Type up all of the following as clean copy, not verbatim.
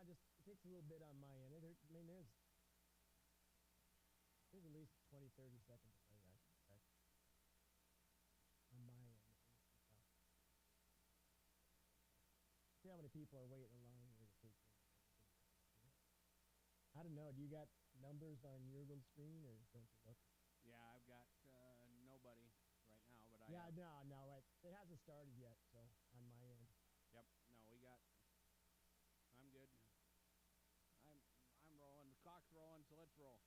it takes a little bit on my end. There's at least 20, 30 seconds delay, I suspect, on my end. See how many people are waiting in line here to take in. I don't know. Do you got numbers on your little screen, or don't you look? Yeah, I've got nobody right now, but no, it hasn't started yet. So on my end. Yep. No, I'm good. I'm rolling. The clock's rolling, so let's roll.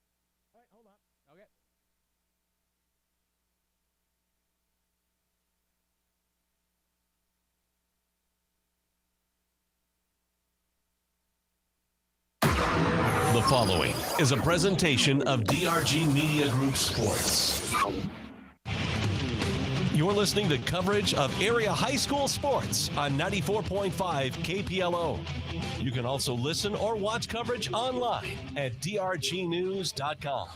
All right, hold on. Okay. The following is a presentation of DRG Media Group Sports. You're listening to coverage of area high school sports on 94.5 KPLO. You can also listen or watch coverage online at drgnews.com.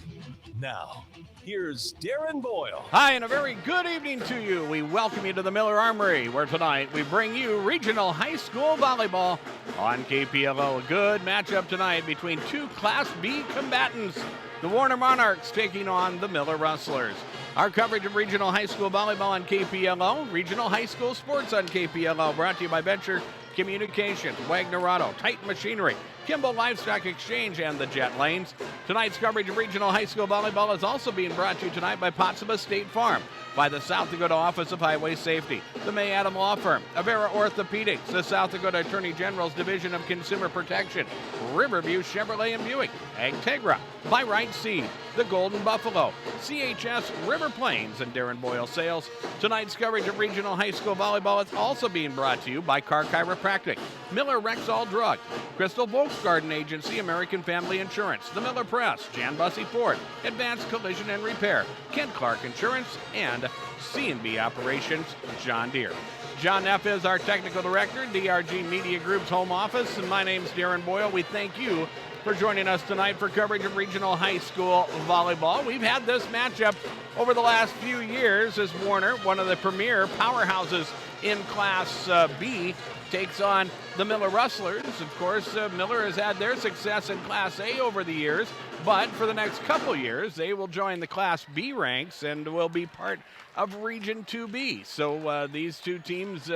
Now, here's Darren Boyle. Hi, and a very good evening to you. We welcome you to the Miller Armory, where tonight we bring you regional high school volleyball on KPLO. A good matchup tonight between two Class B combatants, the Warner Monarchs taking on the Miller Rustlers. Our coverage of regional high school volleyball on KPLO, regional high school sports on KPLO, brought to you by Venture Communications, Wagner Auto, Titan Machinery, Kimball Livestock Exchange, and the Jet Lanes. Tonight's coverage of regional high school volleyball is also being brought to you tonight by Potsdam State Farm, by the South Dakota Office of Highway Safety, the May Adam Law Firm, Avera Orthopedics, the South Dakota Attorney General's Division of Consumer Protection, Riverview Chevrolet and Buick, Agtegra, by Right Seed, the Golden Buffalo, CHS River Plains, and Darren Boyle Sales. Tonight's coverage of regional high school volleyball is also being brought to you by Car Chiropractic, Miller Rexall Drug, Crystal Volksgarden Agency, American Family Insurance, the Miller Press, Jan Bussey Ford, Advanced Collision and Repair, Kent Clark Insurance, and C&B Operations, John Deere. John Neff is our technical director, DRG Media Group's home office, and my name's Darren Boyle. We thank you for joining us tonight for coverage of regional high school volleyball. We've had this matchup over the last few years as Warner, one of the premier powerhouses in Class B, takes on the Miller Rustlers. Of course, Miller has had their success in Class A over the years, but for the next couple years, they will join the Class B ranks and will be part of Region 2B. So these two teams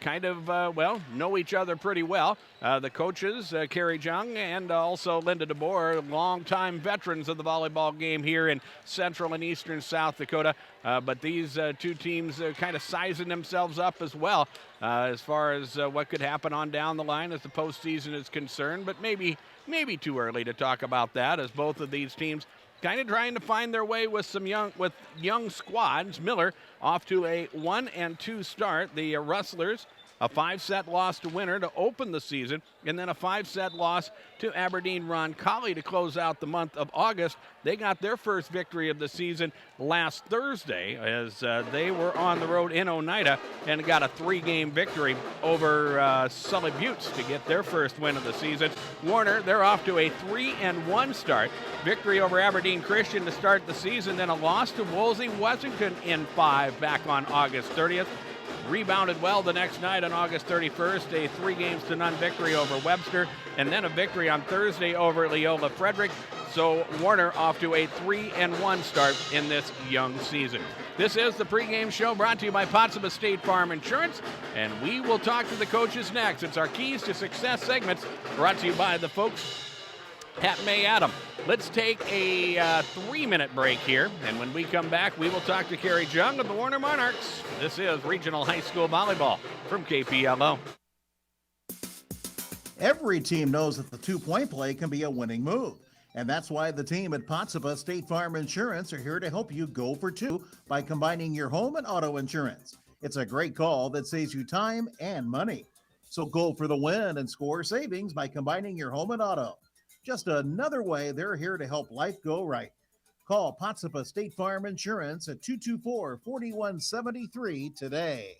know each other pretty well. The coaches, Carrie Jung and also Linda DeBoer, longtime veterans of the volleyball game here in central and eastern South Dakota. But these two teams kind of sizing themselves up as well as far as what could happen on down the line as the postseason is concerned. But maybe too early to talk about that, as both of these teams kind of trying to find their way with some young squads. Miller off to a 1-2 start. The Rustlers, a 5-set loss to Winter to open the season, and then a 5-set loss to Aberdeen Roncalli to close out the month of August. They got their first victory of the season last Thursday as they were on the road in Oneida and got a 3-game victory over Sully Buttes to get their first win of the season. Warner, they're off to a 3-1 start. Victory over Aberdeen Christian to start the season, then a loss to Wolsey Washington in 5 back on August 30th. Rebounded well the next night on August 31st, a 3-0 victory over Webster, and then a victory on Thursday over Leola Frederick. So Warner off to a 3-1 start in this young season. This is the pregame show brought to you by Potsdam State Farm Insurance, and we will talk to the coaches next. It's our Keys to Success segments brought to you by the folks at May Adam. Let's take a 3-minute break here, and when we come back, we will talk to Carrie Jung of the Warner Monarchs. This is Regional High School Volleyball from KPLO. Every team knows that the two-point play can be a winning move, and that's why the team at Potsdam State Farm Insurance are here to help you go for two by combining your home and auto insurance. It's a great call that saves you time and money. So go for the win and score savings by combining your home and auto. Just another way they're here to help life go right. Call Potsdam State Farm Insurance at 224-4173 today.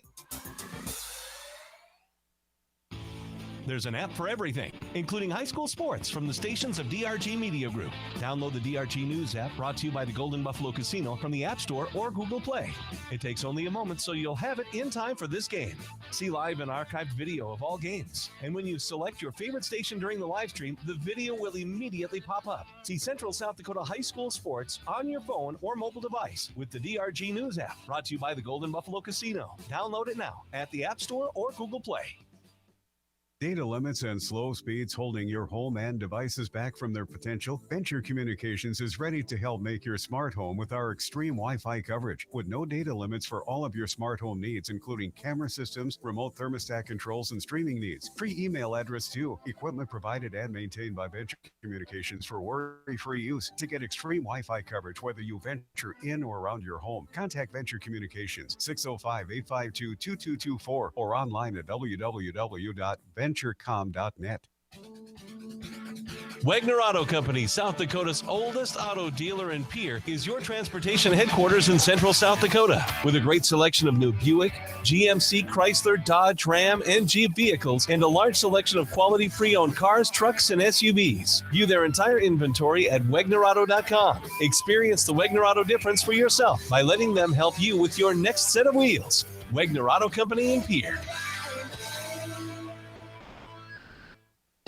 There's an app for everything, including high school sports from the stations of DRG Media Group. Download the DRG News app, brought to you by the Golden Buffalo Casino, from the App Store or Google Play. It takes only a moment, so you'll have it in time for this game. See live and archived video of all games. And when you select your favorite station during the live stream, the video will immediately pop up. See Central South Dakota high school sports on your phone or mobile device with the DRG News app, brought to you by the Golden Buffalo Casino. Download it now at the App Store or Google Play. Data limits and slow speeds holding your home and devices back from their potential? Venture Communications is ready to help make your smart home with our extreme Wi-Fi coverage. With no data limits for all of your smart home needs, including camera systems, remote thermostat controls, and streaming needs. Free email address too. Equipment provided and maintained by Venture Communications for worry-free use. To get extreme Wi-Fi coverage, whether you venture in or around your home, contact Venture Communications, 605-852-2224, or online at www.venturecom.net. Wagner Auto Company, South Dakota's oldest auto dealer and peer, is your transportation headquarters in Central South Dakota. With a great selection of new Buick, GMC, Chrysler, Dodge, Ram, and Jeep vehicles, and a large selection of quality pre-owned cars, trucks, and SUVs. View their entire inventory at WagnerAuto.com. Experience the Wagner Auto difference for yourself by letting them help you with your next set of wheels. Wagner Auto Company and Peer.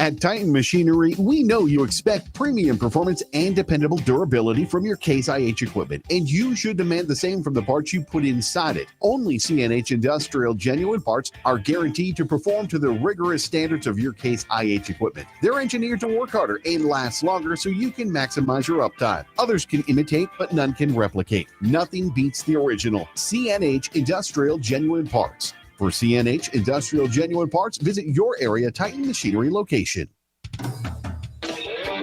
At Titan Machinery, we know you expect premium performance and dependable durability from your Case IH equipment, and you should demand the same from the parts you put inside it. Only CNH Industrial genuine parts are guaranteed to perform to the rigorous standards of your Case IH equipment. They're engineered to work harder and last longer so you can maximize your uptime. Others can imitate, but none can replicate. Nothing beats the original CNH Industrial genuine parts. For CNH Industrial Genuine Parts, visit your area Titan Machinery location.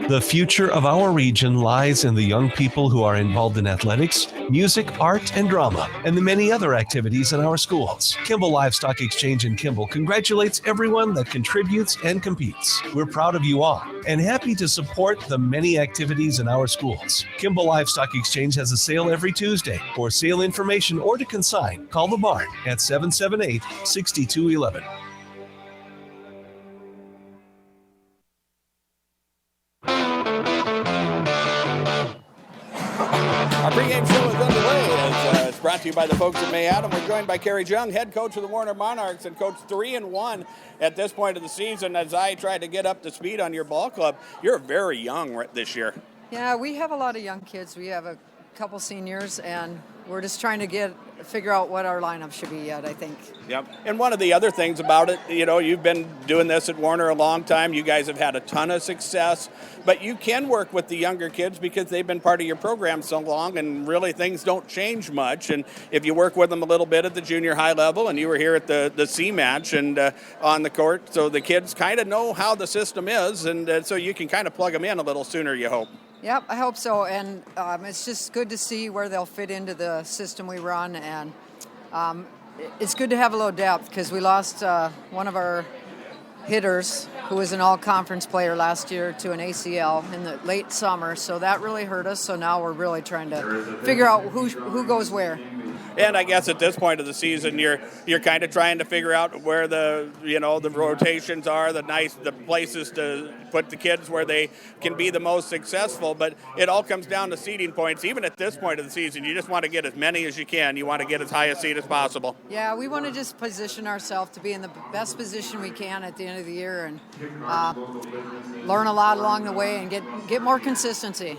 The future of our region lies in the young people who are involved in athletics, music, art, and drama, and the many other activities in our schools. Kimball Livestock Exchange in Kimball congratulates everyone that contributes and competes. We're proud of you all and happy to support the many activities in our schools. Kimball Livestock Exchange has a sale every Tuesday. For sale information or to consign, call the barn at 778-6211. Our pregame show is underway as it's brought to you by the folks at May Adam. We're joined by Kerry Jung, head coach of the Warner Monarchs, and coach 3-1 at this point of the season. As I try to get up to speed on your ball club, you're very young this year. Yeah, we have a lot of young kids. We have a couple seniors, and we're just trying to figure out what our lineup should be yet, I think. Yep. And one of the other things about it, you've been doing this at Warner a long time. You guys have had a ton of success, but you can work with the younger kids because they've been part of your program so long, and really things don't change much. And if you work with them a little bit at the junior high level, and you were here at the C match and on the court, so the kids kind of know how the system is, and so you can kind of plug them in a little sooner, you hope. Yep, I hope so, and it's just good to see where they'll fit into the system we run, and it's good to have a little depth because we lost one of our hitters who was an all-conference player last year to an ACL in the late summer, so that really hurt us, so now we're really trying to figure out who goes where. And I guess at this point of the season, you're kind of trying to figure out where the rotations are, the places to put the kids where they can be the most successful. But it all comes down to seeding points. Even at this point of the season, you just want to get as many as you can. You want to get as high a seed as possible. Yeah, we want to just position ourselves to be in the best position we can at the end of the year and learn a lot along the way and get more consistency.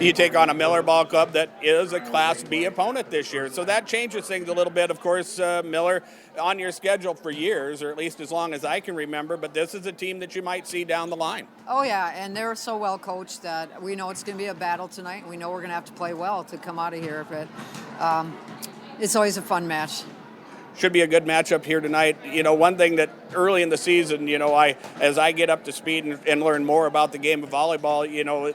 You take on a Miller Ball Club that is a Class B opponent this year. So that changes things a little bit. Of course, Miller on your schedule for years, or at least as long as I can remember, but this is a team that you might see down the line. Oh, yeah, and they're so well coached that we know it's going to be a battle tonight, and we know we're going to have to play well to come out of here. But it's always a fun match. Should be a good matchup here tonight. One thing that early in the season, as I get up to speed and learn more about the game of volleyball,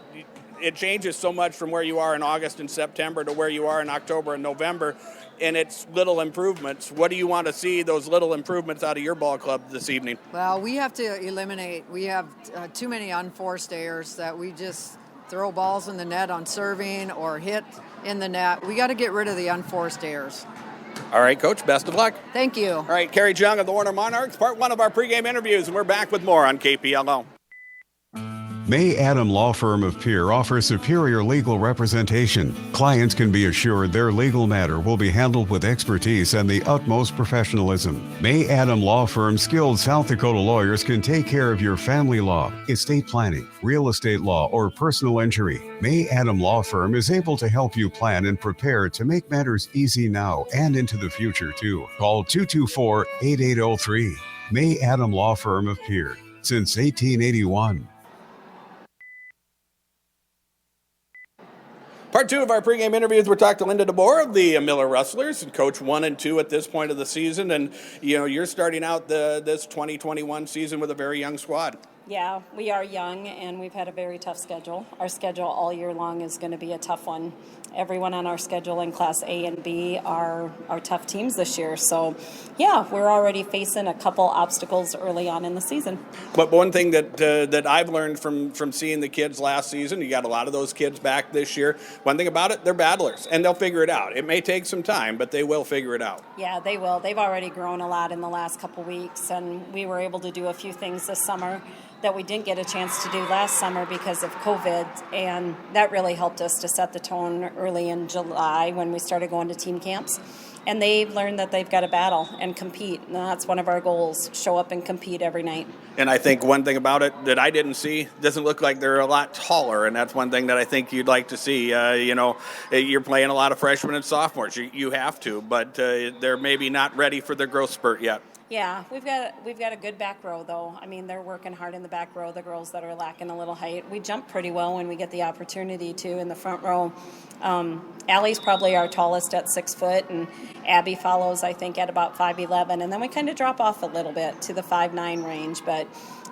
it changes so much from where you are in August and September to where you are in October and November, and it's little improvements. What do you want to see those little improvements out of your ball club this evening? Well, we have to eliminate. We have too many unforced errors that we just throw balls in the net on serving or hit in the net. We got to get rid of the unforced errors. All right, Coach, best of luck. Thank you. All right, Carrie Jung of the Warner Monarchs, part one of our pregame interviews, and we're back with more on KPLO. May Adam Law Firm of Pierre offers superior legal representation. Clients can be assured their legal matter will be handled with expertise and the utmost professionalism. May Adam Law Firm's skilled South Dakota lawyers can take care of your family law, estate planning, real estate law, or personal injury. May Adam Law Firm is able to help you plan and prepare to make matters easy now and into the future, too. Call 224-8803. May Adam Law Firm of Pierre, since 1881. Part two of our pregame interviews, we're talking to Linda DeBoer of the Miller Rustlers, and Coach 1 and 2 at this point of the season. And, you're starting out this 2021 season with a very young squad. Yeah, we are young, and we've had a very tough schedule. Our schedule all year long is going to be a tough one. Everyone on our schedule in Class A and B are tough teams this year. So, yeah, we're already facing a couple obstacles early on in the season. But one thing that I've learned from seeing the kids last season, you got a lot of those kids back this year. One thing about it, they're battlers, and they'll figure it out. It may take some time, but they will figure it out. Yeah, they will. They've already grown a lot in the last couple weeks, and we were able to do a few things this summer that we didn't get a chance to do last summer because of COVID, and that really helped us to set the tone early in July when we started going to team camps. And they've learned that they've got to battle and compete, and that's one of our goals, show up and compete every night. And I think one thing about it that I didn't see, doesn't look like they're a lot taller, and that's one thing that I think you'd like to see. You're playing a lot of freshmen and sophomores. You have to, but they're maybe not ready for their growth spurt yet. Yeah, we've got a good back row, though. I mean, they're working hard in the back row, the girls that are lacking a little height. We jump pretty well when we get the opportunity to in the front row. Allie's probably our tallest at 6 foot, and Abby follows, I think, at about 5'11", and then we kind of drop off a little bit to the 5'9" range, but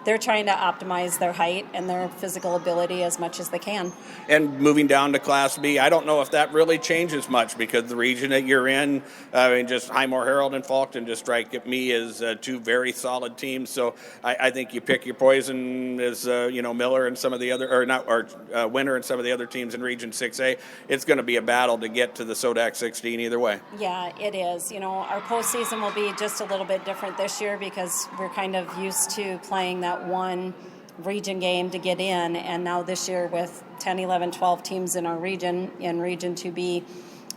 they're trying to optimize their height and their physical ability as much as they can. And moving down to Class B, I don't know if that really changes much because the region that you're in, just Highmore Herald and Faulkton just strike me as two very solid teams. So I think you pick your poison as Miller and some of the other, Winter and some of the other teams in Region 6A. It's going to be a battle to get to the SODAC 16 either way. Yeah, it is. Our postseason will be just a little bit different this year because we're kind of used to playing that one region game to get in, and now this year with 10, 11, 12 teams in our region, in Region 2B,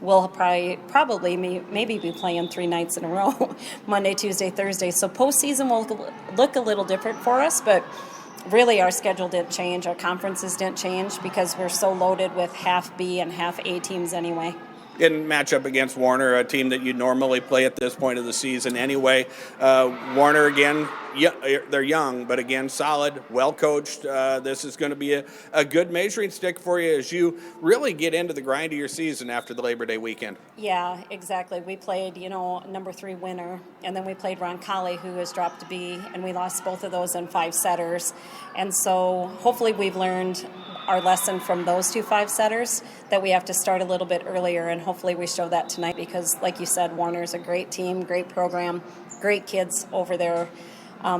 we'll probably maybe be playing 3 nights in a row, Monday, Tuesday, Thursday. So postseason will look a little different for us, but really our schedule didn't change. Our conferences didn't change because we're so loaded with half B and half A teams anyway. In matchup against Warner, a team that you normally play at this point of the season anyway. Warner, again, they're young, but again, solid, well-coached. This is going to be a good measuring stick for you as you really get into the grind of your season after the Labor Day weekend. Yeah, exactly. We played, number 3 Winner, and then we played Roncalli, who has dropped to B, and we lost both of those in 5 setters. And so hopefully we've learned our lesson from those 2 5-setters that we have to start a little bit earlier, and hopefully we show that tonight because, like you said, Warner's a great team, great program, great kids over there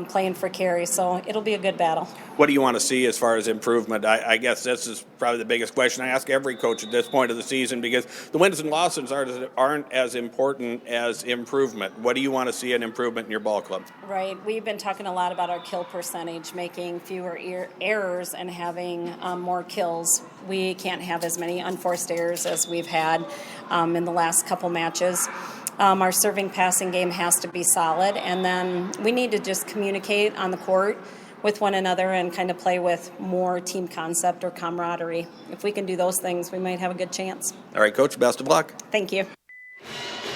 playing for Carrie, so it'll be a good battle. What do you want to see as far as improvement? I guess this is probably the biggest question I ask every coach at this point of the season because the wins and losses aren't as important as improvement. What do you want to see an improvement in your ball club? Right. We've been talking a lot about our kill percentage, making fewer errors and having more kills. We can't have as many unforced errors as we've had in the last couple matches. Our serving passing game has to be solid, and then we need to just communicate on the court with one another and kind of play with more team concept or camaraderie. If we can do those things, we might have a good chance. All right, Coach, best of luck. Thank you.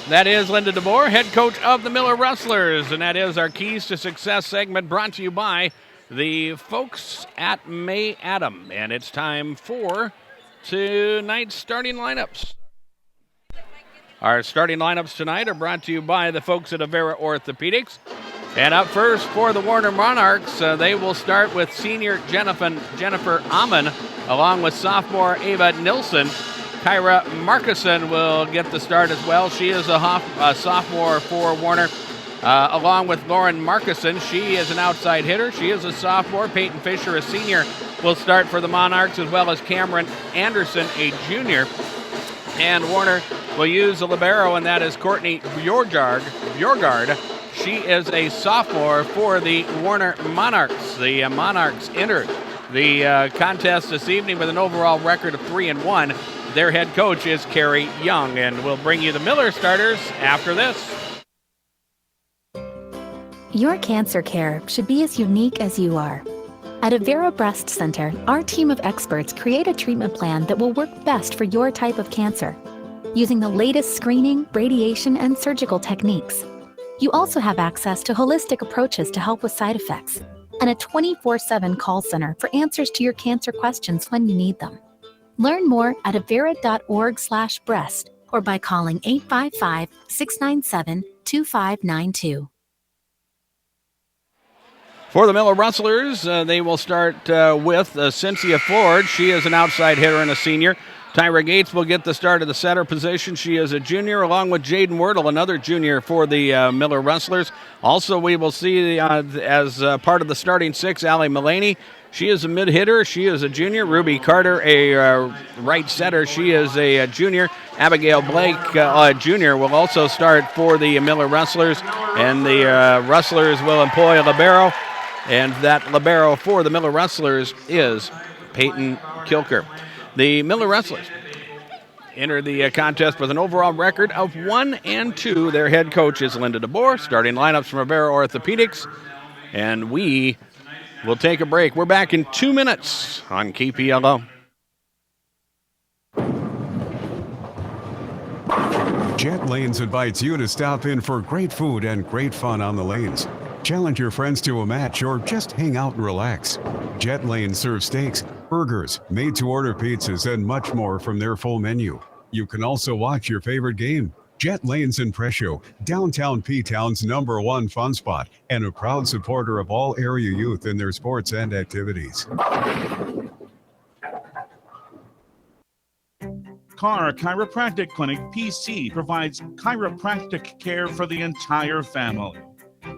That is Linda DeBoer, head coach of the Miller Rustlers, and that is our Keys to Success segment brought to you by the folks at May Adam. And it's time for tonight's starting lineups. Our starting lineups tonight are brought to you by the folks at Avera Orthopedics. And up first for the Warner Monarchs, they will start with senior Jennifer Amon, along with sophomore Ava Nilsson. Kyra Markison will get the start as well. She is a sophomore for Warner, along with Lauren Markison. She is an outside hitter. She is a sophomore. Peyton Fisher, a senior, will start for the Monarchs, as well as Cameron Anderson, a junior. And Warner will use a libero, and that is Courtney Bjorgard. She is a sophomore for the Warner Monarchs. The Monarchs entered the contest this evening with an overall record of 3-1. Their head coach is Carrie Young, and we'll bring you the Miller starters after this. Your cancer care should be as unique as you are. At Avera Breast Center, our team of experts create a treatment plan that will work best for your type of cancer, using the latest screening, radiation, and surgical techniques. You also have access to holistic approaches to help with side effects, and a 24/7 call center for answers to your cancer questions when you need them. Learn more at avera.org/breast or by calling 855-697-2592. For the Miller Rustlers, they will start with Cynthia Ford. She is an outside hitter and a senior. Tyra Gates will get the start of the center position. She is a junior, along with Jaden Wordle, another junior for the Miller Rustlers. Also, we will see as part of the starting six, Allie Mullaney. She is a mid-hitter. She is a junior. Ruby Carter, a right setter. She is a junior. Abigail Blake, junior, will also start for the Miller Rustlers. And the Rustlers will employ a libero. And that libero for the Miller Rustlers is Peyton Kilker. The Miller Rustlers enter the contest with an overall record of 1-2. Their head coach is Linda DeBoer. Starting lineups from Avera Orthopedics. And we will take a break. We're back in 2 minutes on KPLO. Jet Lanes invites you to stop in for great food and great fun on the lanes. Challenge your friends to a match or just hang out and relax. Jet Lanes serves steaks, burgers, made-to-order pizzas, and much more from their full menu. You can also watch your favorite game. Jet Lanes in Presho, downtown P-Town's #1 fun spot, and a proud supporter of all area youth in their sports and activities. Carr Chiropractic Clinic PC provides chiropractic care for the entire family.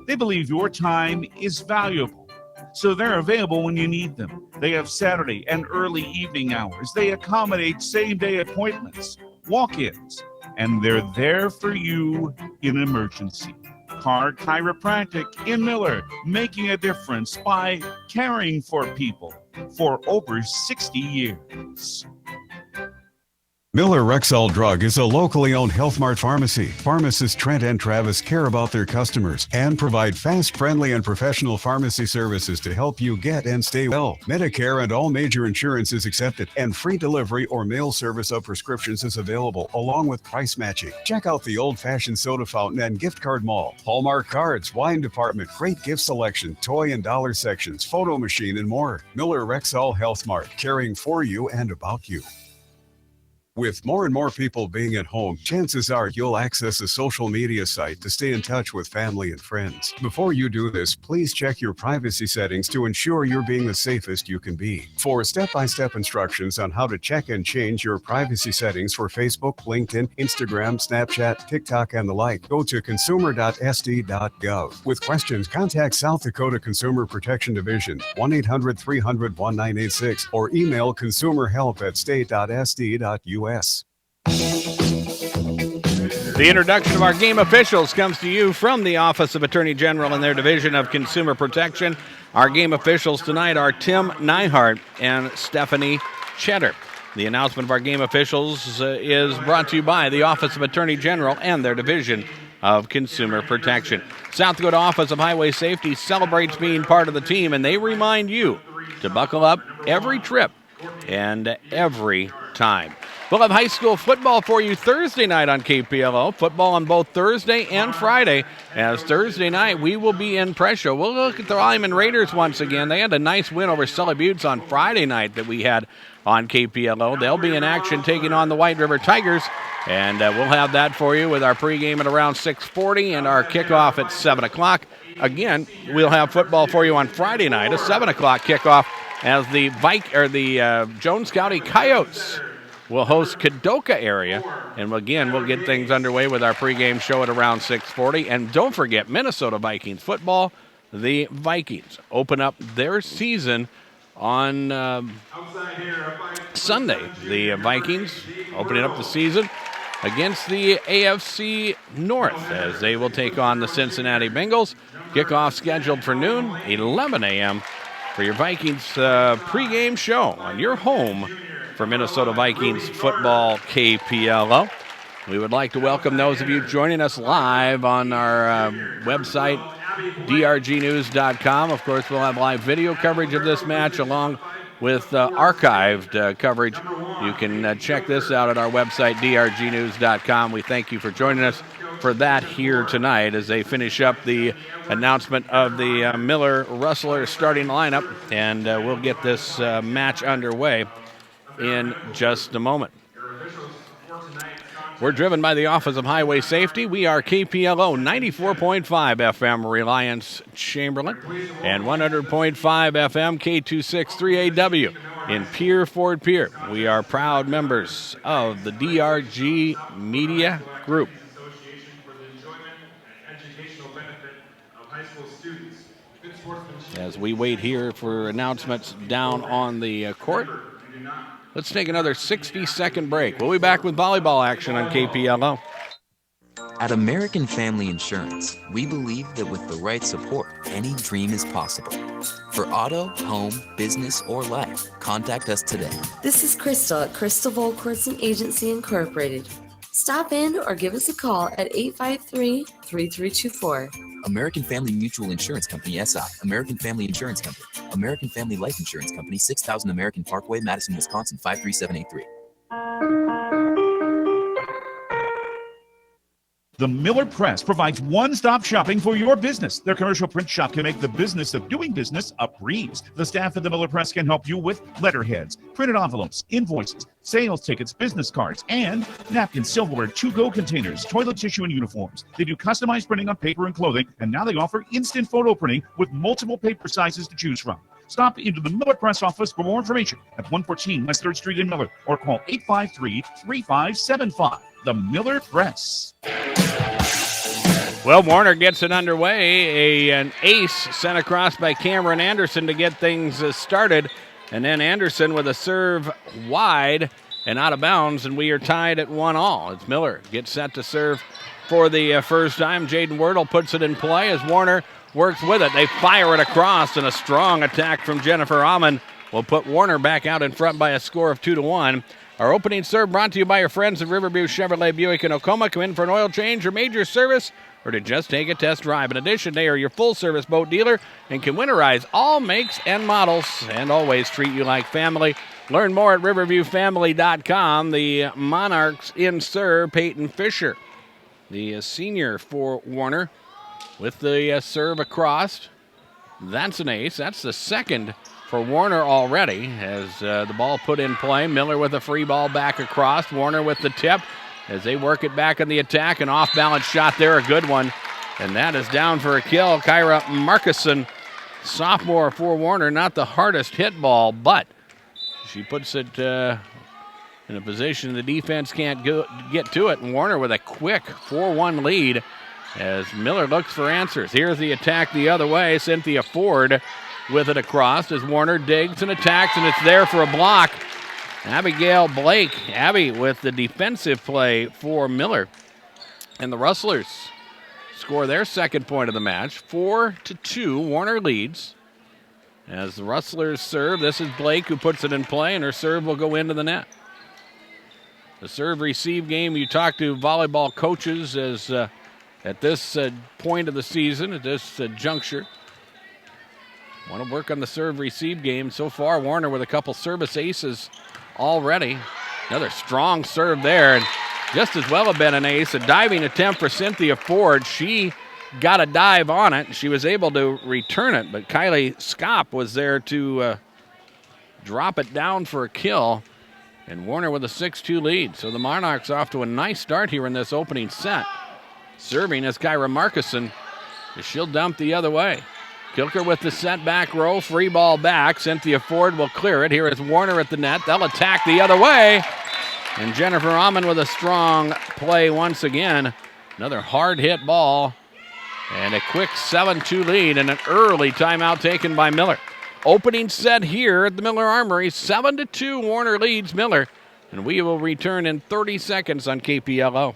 They believe your time is valuable, so they're available when you need them. They have Saturday and early evening hours. They accommodate same-day appointments, walk-ins, and they're there for you in an emergency. Carr Chiropractic in Miller, making a difference by caring for people for over 60 years. Miller Rexall Drug is a locally owned Health Mart pharmacy. Pharmacists Trent and Travis care about their customers and provide fast, friendly, and professional pharmacy services to help you get and stay well. Medicare and all major insurance is accepted, and free delivery or mail service of prescriptions is available, along with price matching. Check out the old-fashioned soda fountain and gift card mall, Hallmark cards, wine department, great gift selection, toy and dollar sections, photo machine, and more. Miller Rexall Health Mart, caring for you and about you. With more and more people being at home, chances are you'll access a social media site to stay in touch with family and friends. Before you do this, please check your privacy settings to ensure you're being the safest you can be. For step-by-step instructions on how to check and change your privacy settings for Facebook, LinkedIn, Instagram, Snapchat, TikTok, and the like, go to consumer.sd.gov. With questions, contact South Dakota Consumer Protection Division, 1-800-300-1986, or email consumerhelp@state.sd.us. The introduction of our game officials comes to you from the Office of Attorney General and their Division of Consumer Protection. Our game officials tonight are Tim Neihart and Stephanie Cheddar. The announcement of our game officials is brought to you by the Office of Attorney General and their Division of Consumer Protection. South Dakota Office of Highway Safety celebrates being part of the team, and they remind you to buckle up every trip and every time. We'll have high school football for you Thursday night on KPLO. Football on both Thursday and Friday. As Thursday night, we will be in Presho. We'll look at the Lyman Raiders once again. They had a nice win over Sully Buttes on Friday night that we had on KPLO. They'll be in action taking on the White River Tigers. And we'll have that for you with our pregame at around 6:40 and our kickoff at 7 o'clock. Again, we'll have football for you on Friday night, a 7 o'clock kickoff, as the Jones County Coyotes will host Kadoka area. And again, we'll get things underway with our pregame show at around 6:40. And don't forget, Minnesota Vikings football. The Vikings open up their season on Sunday. The Vikings opening up the season against the AFC North as they will take on the Cincinnati Bengals. Kickoff scheduled for noon, 11 a.m. for your Vikings pregame show on your home for Minnesota Vikings football KPLO. We would like to welcome those of you joining us live on our website, drgnews.com. Of course, we'll have live video coverage of this match along with archived coverage. You can check this out at our website, drgnews.com. We thank you for joining us for that here tonight as they finish up the announcement of the Miller Rustlers starting lineup, and we'll get this match underway in just a moment. We're driven by the Office of Highway Safety. We are KPLO 94.5 FM Reliance Chamberlain and 100.5 FM K263AW in Pierre, Fort Pierre. We are proud members of the DRG Media Group. As we wait here for announcements down on the court, let's take another 60-second break. We'll be back with volleyball action on KPLO. At American Family Insurance, we believe that with the right support, any dream is possible. For auto, home, business, or life, contact us today. This is Crystal at Crystal Volquartz Agency Incorporated. Stop in or give us a call at 853-3324. American Family Mutual Insurance Company, SI. American Family Insurance Company. American Family Life Insurance Company, 6000 American Parkway, Madison, Wisconsin, 53783. The Miller Press provides one-stop shopping for your business. Their commercial print shop can make the business of doing business a breeze. The staff at the Miller Press can help you with letterheads, printed envelopes, invoices, sales tickets, business cards, and napkins, silverware, to-go containers, toilet tissue, and uniforms. They do customized printing on paper and clothing, and now they offer instant photo printing with multiple paper sizes to choose from. Stop into the Miller Press office for more information at 114 West 3rd Street in Miller or call 853-3575. The Miller Press. Well, Warner gets it underway. An ace sent across by Cameron Anderson to get things started. And then Anderson with a serve wide and out of bounds, and we are tied at 1-1. It's Miller gets set to serve for the first time. Jaden Wordle puts it in play as Warner works with it. They fire it across, and a strong attack from Jennifer Amon will put Warner back out in front by a score of 2-1. Our opening serve brought to you by your friends at Riverview Chevrolet Buick in Oklahoma. Come in for an oil change or major service or to just take a test drive. In addition, they are your full-service boat dealer and can winterize all makes and models and always treat you like family. Learn more at riverviewfamily.com. The Monarchs in serve, Peyton Fisher, the senior for Warner, with the serve across. That's an ace. That's the second for Warner already as the ball put in play. Miller with a free ball back across. Warner with the tip as they work it back on the attack. An off-balance shot there, a good one. And that is down for a kill. Kyra Markison, sophomore for Warner, not the hardest hit ball, but she puts it in a position the defense can't get to it. And Warner with a quick 4-1 lead as Miller looks for answers. Here's the attack the other way. Cynthia Ford with it across as Warner digs and attacks, and it's there for a block. Abigail Blake, Abby with the defensive play for Miller. And the Rustlers score their second point of the match. 4-2, Warner leads. As the Rustlers serve, this is Blake who puts it in play, and her serve will go into the net. The serve-receive game, you talk to volleyball coaches as at this point of the season, at this juncture. Want to work on the serve-receive game. So far, Warner with a couple service aces already. Another strong serve there, and just as well have been an ace. A diving attempt for Cynthia Ford. She got a dive on it. She was able to return it, but Kylie Skopp was there to drop it down for a kill. And Warner with a 6-2 lead. So the Monarchs off to a nice start here in this opening set. Serving is Kyra Markison. She'll dump the other way. Kilker with the set back row, free ball back. Cynthia Ford will clear it. Here is Warner at the net. They'll attack the other way. And Jennifer Amon with a strong play once again. Another hard hit ball. And a quick 7-2 lead and an early timeout taken by Miller. Opening set here at the Miller Armory. 7-2, Warner leads Miller and we will return in 30 seconds on KPLO.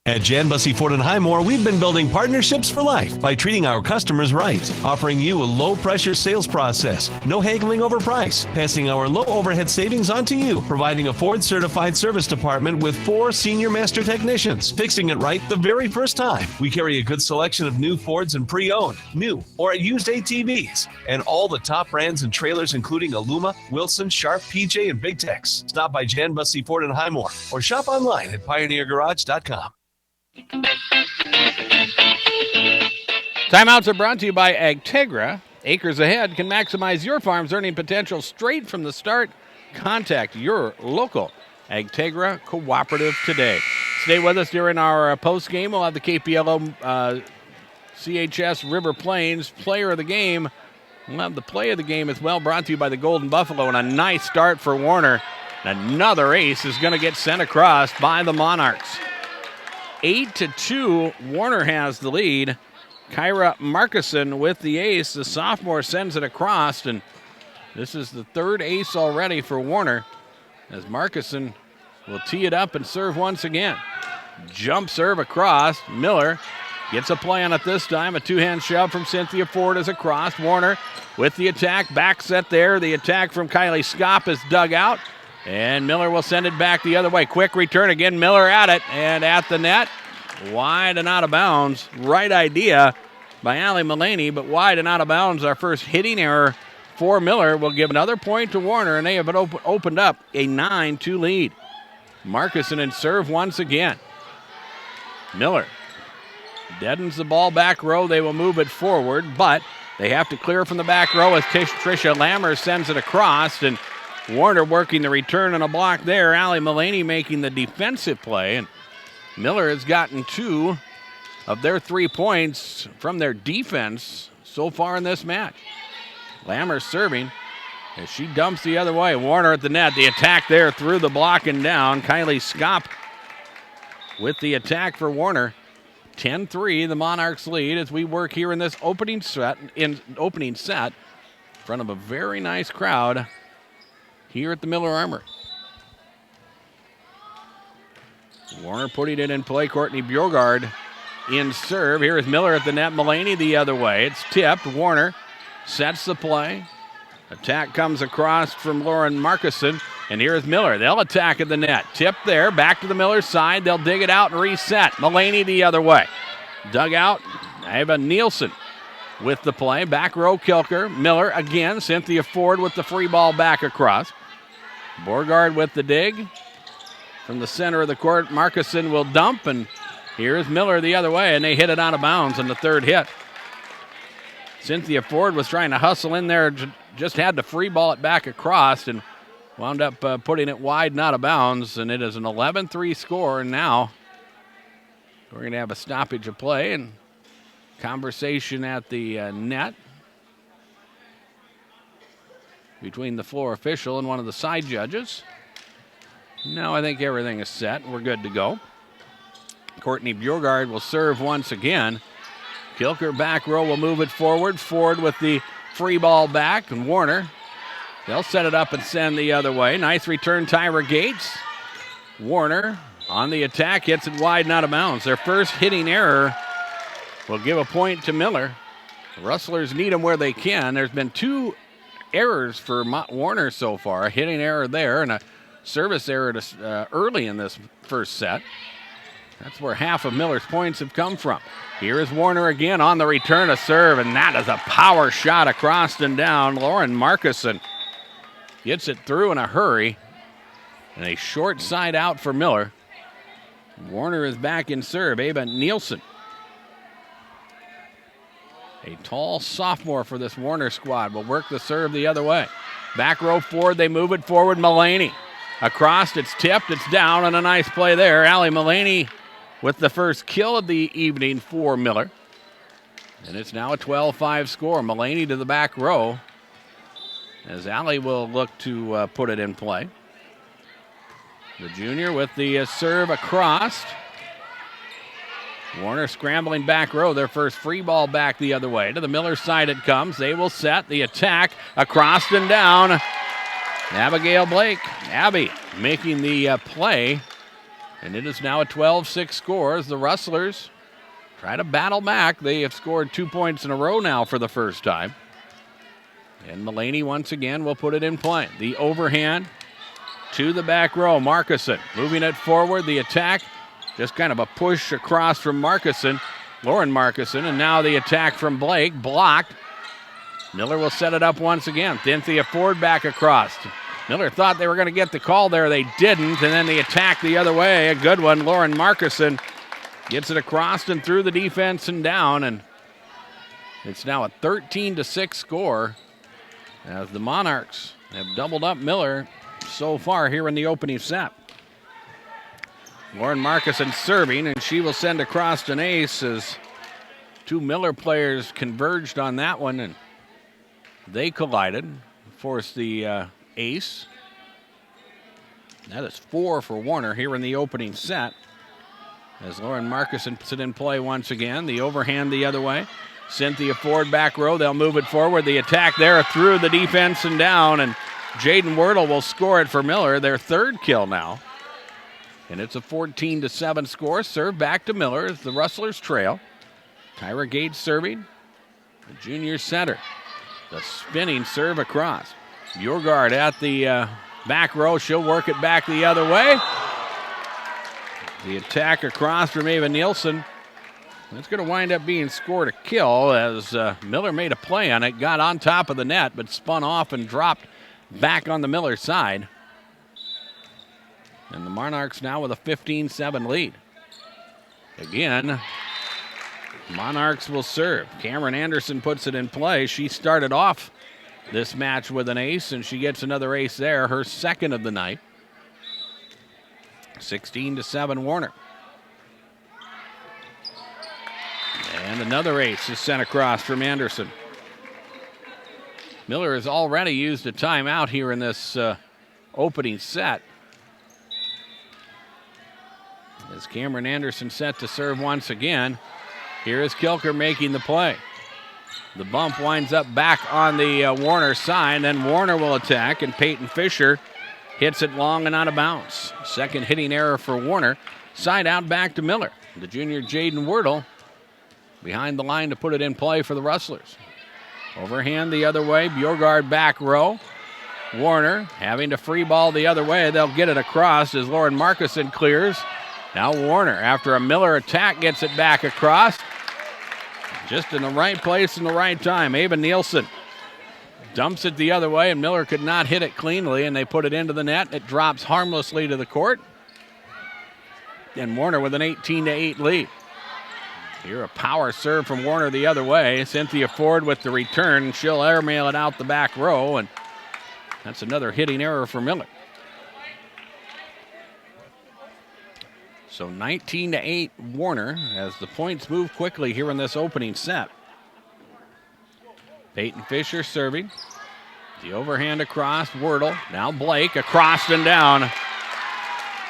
At Jan Bussey Ford and Highmore, we've been building partnerships for life by treating our customers right, offering you a low-pressure sales process, no haggling over price, passing our low overhead savings on to you, providing a Ford-certified service department with 4 senior master technicians, fixing it right the very first time. We carry a good selection of new Fords and pre-owned, new, or used ATVs, and all the top brands and trailers including Aluma, Wilson, Sharp, PJ, and Big Tex. Stop by Jan Bussey Ford and Highmore or shop online at PioneerGarage.com. Timeouts are brought to you by Agtegra. Acres Ahead can maximize your farm's earning potential straight from the start. Contact your local Agtegra cooperative today. Stay with us during our post game. We'll have the KPLO CHS River Plains player of the game. We'll have the play of the game as well, brought to you by the Golden Buffalo, and a nice start for Warner. Another ace is going to get sent across by the Monarchs. 8-2, Warner has the lead. Kyra Markison with the ace. The sophomore sends it across, and this is the third ace already for Warner, as Markison will tee it up and serve once again. Jump serve across. Miller gets a play on it this time. A two-hand shove from Cynthia Ford is across. Warner with the attack. Back set there. The attack from Kylie Skopp is dug out. And Miller will send it back the other way. Quick return again. Miller at it and at the net. Wide and out of bounds. Right idea by Allie Mullaney, but wide and out of bounds. Our first hitting error for Miller will give another point to Warner, and they have opened up a 9-2 lead. Markison in serve once again. Miller deadens the ball back row. They will move it forward, but they have to clear from the back row as Tricia Lammer sends it across, and Warner working the return and a block there. Allie Mullaney making the defensive play, and Miller has gotten 2 of their 3 points from their defense so far in this match. Lammer serving as she dumps the other way. Warner at the net. The attack there through the block and down. Kylie Skopp with the attack for Warner. 10-3, the Monarchs lead as we work here in this opening set in front of a very nice crowd here at the Miller Armory. Warner putting it in play. Courtney Bjorgard in serve. Here is Miller at the net. Mullaney the other way. It's tipped. Warner sets the play. Attack comes across from Lauren Markison. And here is Miller. They'll attack at the net. Tip there. Back to the Miller side. They'll dig it out and reset. Mullaney the other way. Dug out. Ava Nielsen with the play. Back row Kilker. Miller again. Cynthia Ford with the free ball back across. Borgard with the dig. From the center of the court, Markison will dump, and here's Miller the other way, and they hit it out of bounds on the third hit. Cynthia Ford was trying to hustle in there, just had to free ball it back across, and wound up putting it wide and out of bounds, and it is an 11-3 score, and now we're going to have a stoppage of play and conversation at the net between the floor official and one of the side judges. Now I think everything is set. We're good to go. Courtney Bjorgard will serve once again. Kilker back row will move it forward. Ford with the free ball back, and Warner, they'll set it up and send the other way. Nice return, Tyra Gates. Warner on the attack, hits it wide and out of bounds. Their first hitting error will give a point to Miller. The Rustlers need them where they can. There's been 2 errors for Warner so far. A hitting error there and a service error early in this first set. That's where half of Miller's points have come from. Here is Warner again on the return of serve, and that is a power shot across and down. Lauren Markison gets it through in a hurry, and a short side out for Miller. Warner is back in serve. Ava Nielsen, a tall sophomore for this Warner squad, will work the serve the other way. Back row Ford, they move it forward. Mullaney across, it's tipped, it's down, and a nice play there. Allie Mullaney with the first kill of the evening for Miller. And it's now a 12-5 score. Mullaney to the back row as Allie will look to put it in play. The junior with the serve across. Warner scrambling back row, their first free ball back the other way. To the Miller side it comes. They will set the attack across and down. Abigail Blake. Abby making the play. And it is now a 12-6 score as the Rustlers try to battle back. They have scored 2 points in a row now for the first time. And Mulaney once again will put it in play. The overhand to the back row. Markuson moving it forward. The attack, just kind of a push across from Markuson, Lauren Markuson. And now the attack from Blake, blocked. Miller will set it up once again. Cynthia Ford back across. Miller thought they were going to get the call there. They didn't. And then the attack the other way. A good one. Lauren Markuson gets it across and through the defense and down. And it's now a 13-6 score as the Monarchs have doubled up Miller so far here in the opening set. Lauren Markuson serving, and she will send across an ace as two Miller players converged on that one, and they collided, forced the ace. That is 4 for Warner here in the opening set. As Lauren Markuson puts it in play once again, the overhand the other way. Cynthia Ford back row, they'll move it forward. The attack there through the defense and down, and Jaden Wordle will score it for Miller, their third kill now. And it's a 14-7 score. Serve back to Miller as the Rustlers trail. Tyra Gates serving. The junior setter. The spinning serve across. Bjorgard at the back row. She'll work it back the other way. The attack across from Ava Nielsen. It's going to wind up being scored a kill as Miller made a play on it, got on top of the net, but spun off and dropped back on the Miller side. And the Monarchs now with a 15-7 lead. Again, Monarchs will serve. Cameron Anderson puts it in play. She started off this match with an ace, and she gets another ace there, her second of the night. 16-7 Warner. And another ace is sent across from Anderson. Miller has already used a timeout here in this opening set. As Cameron Anderson set to serve once again. Here is Kilker making the play. The bump winds up back on the Warner side. Then Warner will attack, and Peyton Fisher hits it long and out of bounds. Second hitting error for Warner. Side out back to Miller. The junior Jaden Wordle behind the line to put it in play for the Rustlers. Overhand the other way. Bjorgard back row. Warner having to free ball the other way. They'll get it across as Lauren Markuson clears. Now Warner, after a Miller attack, gets it back across. Just in the right place in the right time. Ava Nielsen dumps it the other way, and Miller could not hit it cleanly, and they put it into the net. It drops harmlessly to the court. And Warner with an 18-8 lead. Here a power serve from Warner the other way. Cynthia Ford with the return. She'll airmail it out the back row, and that's another hitting error for Miller. So 19-8 Warner as the points move quickly here in this opening set. Peyton Fisher serving. The overhand across, Wordle. Now Blake across and down.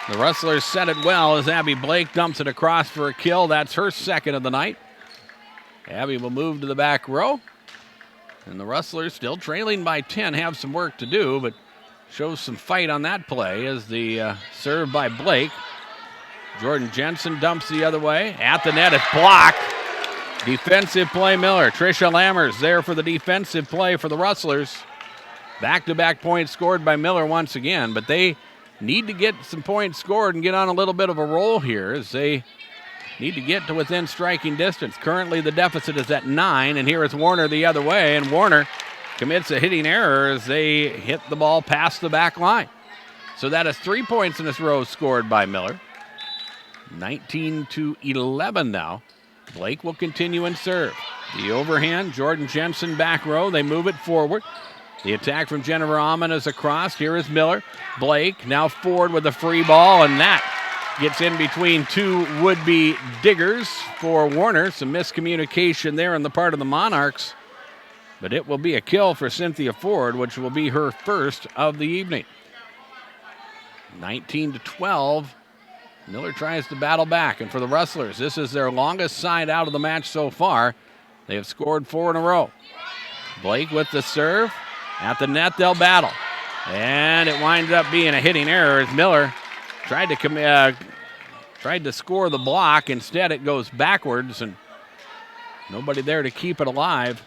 The Rustlers set it well as Abby Blake dumps it across for a kill. That's her second of the night. Abby will move to the back row. And the Rustlers, still trailing by 10, have some work to do, but shows some fight on that play as the serve by Blake. Jordan Jensen dumps the other way. At the net, it's blocked. Defensive play, Miller. Tricia Lammers there for the defensive play for the Rustlers. Back-to-back points scored by Miller once again, but they need to get some points scored and get on a little bit of a roll here as they need to get to within striking distance. Currently, the deficit is at 9, and here is Warner the other way, and Warner commits a hitting error as they hit the ball past the back line. So that is 3 points in this row scored by Miller. 19-11 now. Blake will continue and serve. The overhand, Jordan Jensen back row. They move it forward. The attack from Jennifer Amon is across. Here is Miller. Blake now forward with a free ball, and that gets in between two would-be diggers for Warner. Some miscommunication there on the part of the Monarchs, but it will be a kill for Cynthia Ford, which will be her first of the evening. 19-12. Miller tries to battle back, and for the Rustlers, this is their longest side out of the match so far. They have scored 4 in a row. Blake with the serve. At the net, they'll battle. And it winds up being a hitting error as Miller tried to score the block. Instead, it goes backwards, and nobody there to keep it alive.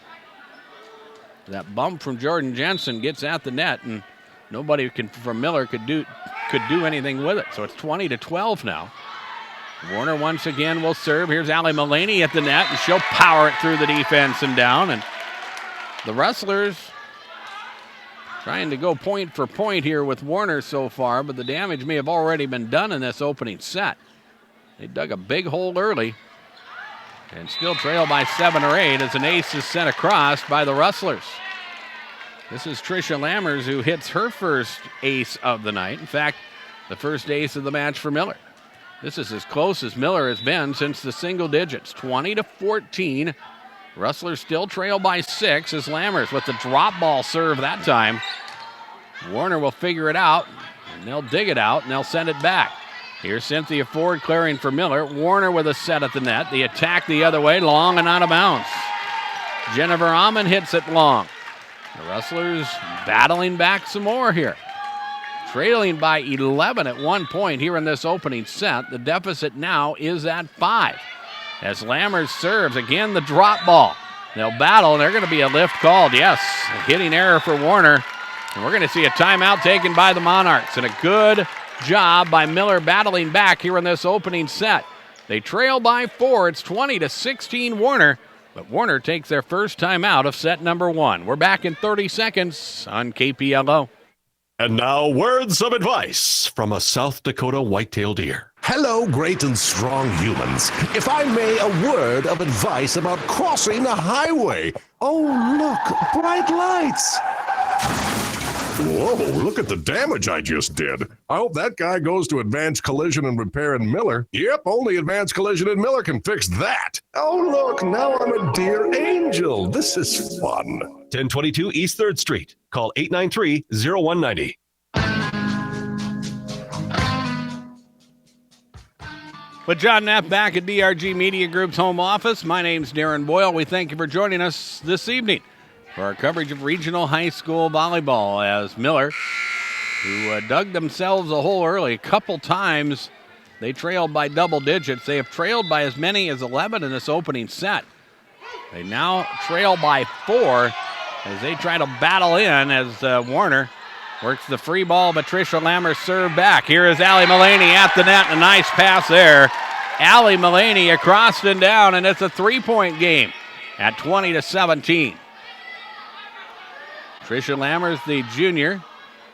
That bump from Jordan Jensen gets at the net, and nobody from Miller could do anything with it. So it's 20-12 now. Warner once again will serve. Here's Allie Mullaney at the net, and she'll power it through the defense and down. And the Rustlers trying to go point for point here with Warner so far, but the damage may have already been done in this opening set. They dug a big hole early and still trail by 7 or 8 as an ace is sent across by the Rustlers. This is Tricia Lammers, who hits her first ace of the night. In fact, the first ace of the match for Miller. This is as close as Miller has been since the single digits, 20-14. Rustlers still trail by 6 as Lammers with the drop ball serve that time. Warner will figure it out, and they'll dig it out, and they'll send it back. Here's Cynthia Ford clearing for Miller. Warner with a set at the net. The attack the other way, long and out of bounds. Jennifer Amon hits it long. The Rustlers battling back some more here. Trailing by 11 at one point here in this opening set. The deficit now is at 5. As Lammers serves, again the drop ball. They'll battle, and they're going to be a lift called. Yes, a hitting error for Warner. And we're going to see a timeout taken by the Monarchs. And a good job by Miller battling back here in this opening set. They trail by 4. It's 20-16 Warner. But Warner takes their first timeout of set number 1. We're back in 30 seconds on KPLO. And now, words of advice from a South Dakota white-tailed deer. Hello, great and strong humans. If I may, a word of advice about crossing a highway. Oh, look, bright lights. Whoa, look at the damage I just did. I hope that guy goes to Advanced Collision and Repair in Miller. Yep, only Advanced Collision in Miller can fix that. Oh, look, now I'm a deer angel. This is fun. 1022 East 3rd Street. Call 893-0190. With John Knapp back at DRG Media Group's home office, my name's Darren Boyle. We thank you for joining us this evening for our coverage of regional high school volleyball as Miller, who dug themselves a hole early a couple times. They trailed by double digits. They have trailed by as many as 11 in this opening set. They now trail by 4 as they try to battle in as Warner works the free ball, but Tricia Lammers serve back. Here is Allie Mullaney at the net. A nice pass there. Allie Mullaney across and down, and it's a 3-point game at 20-17. Tricia Lammers, the junior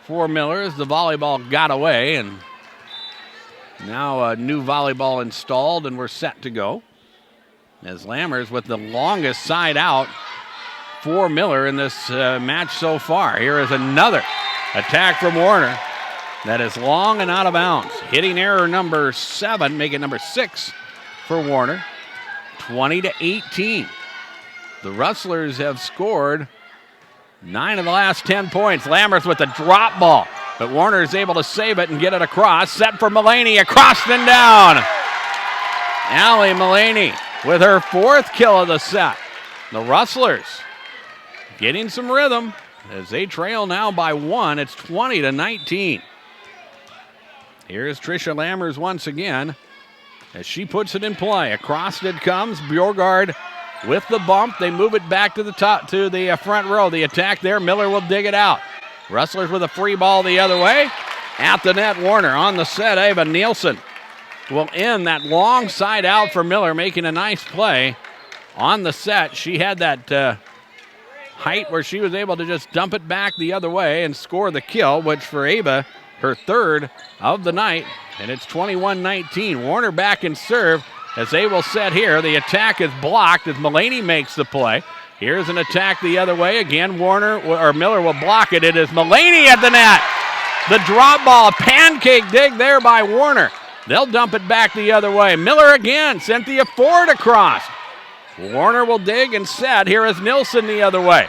for Miller, as the volleyball got away, and now a new volleyball installed, and we're set to go. As Lammers with the longest side out for Miller in this match so far. Here is another attack from Warner that is long and out of bounds. Hitting error number 7, make it number 6 for Warner. 20-18. The Rustlers have scored 9 of the last 10 points. Lammers with the drop ball, but Warner is able to save it and get it across. Set for Mullaney, across and down. Allie Mullaney with her 4th kill of the set. The Rustlers getting some rhythm as they trail now by 1. It's 20-19. Here's Tricia Lammers once again as she puts it in play. Across it comes. Bjorgard with the bump. They move it back to the top, to the front row. The attack there. Miller will dig it out. Rustlers with a free ball the other way. At the net, Warner on the set. Ava Nielsen will end that long side out for Miller, making a nice play on the set. She had that height where she was able to just dump it back the other way and score the kill, which for Ava, her 3rd of the night, and it's 21-19. Warner back in serve as they will set here. The attack is blocked as Mullaney makes the play. Here's an attack the other way. Again, Miller will block it. It is Mullaney at the net. The drop ball, a pancake dig there by Warner. They'll dump it back the other way. Miller again, Cynthia Ford across. Warner will dig and set. Here is Nielsen the other way.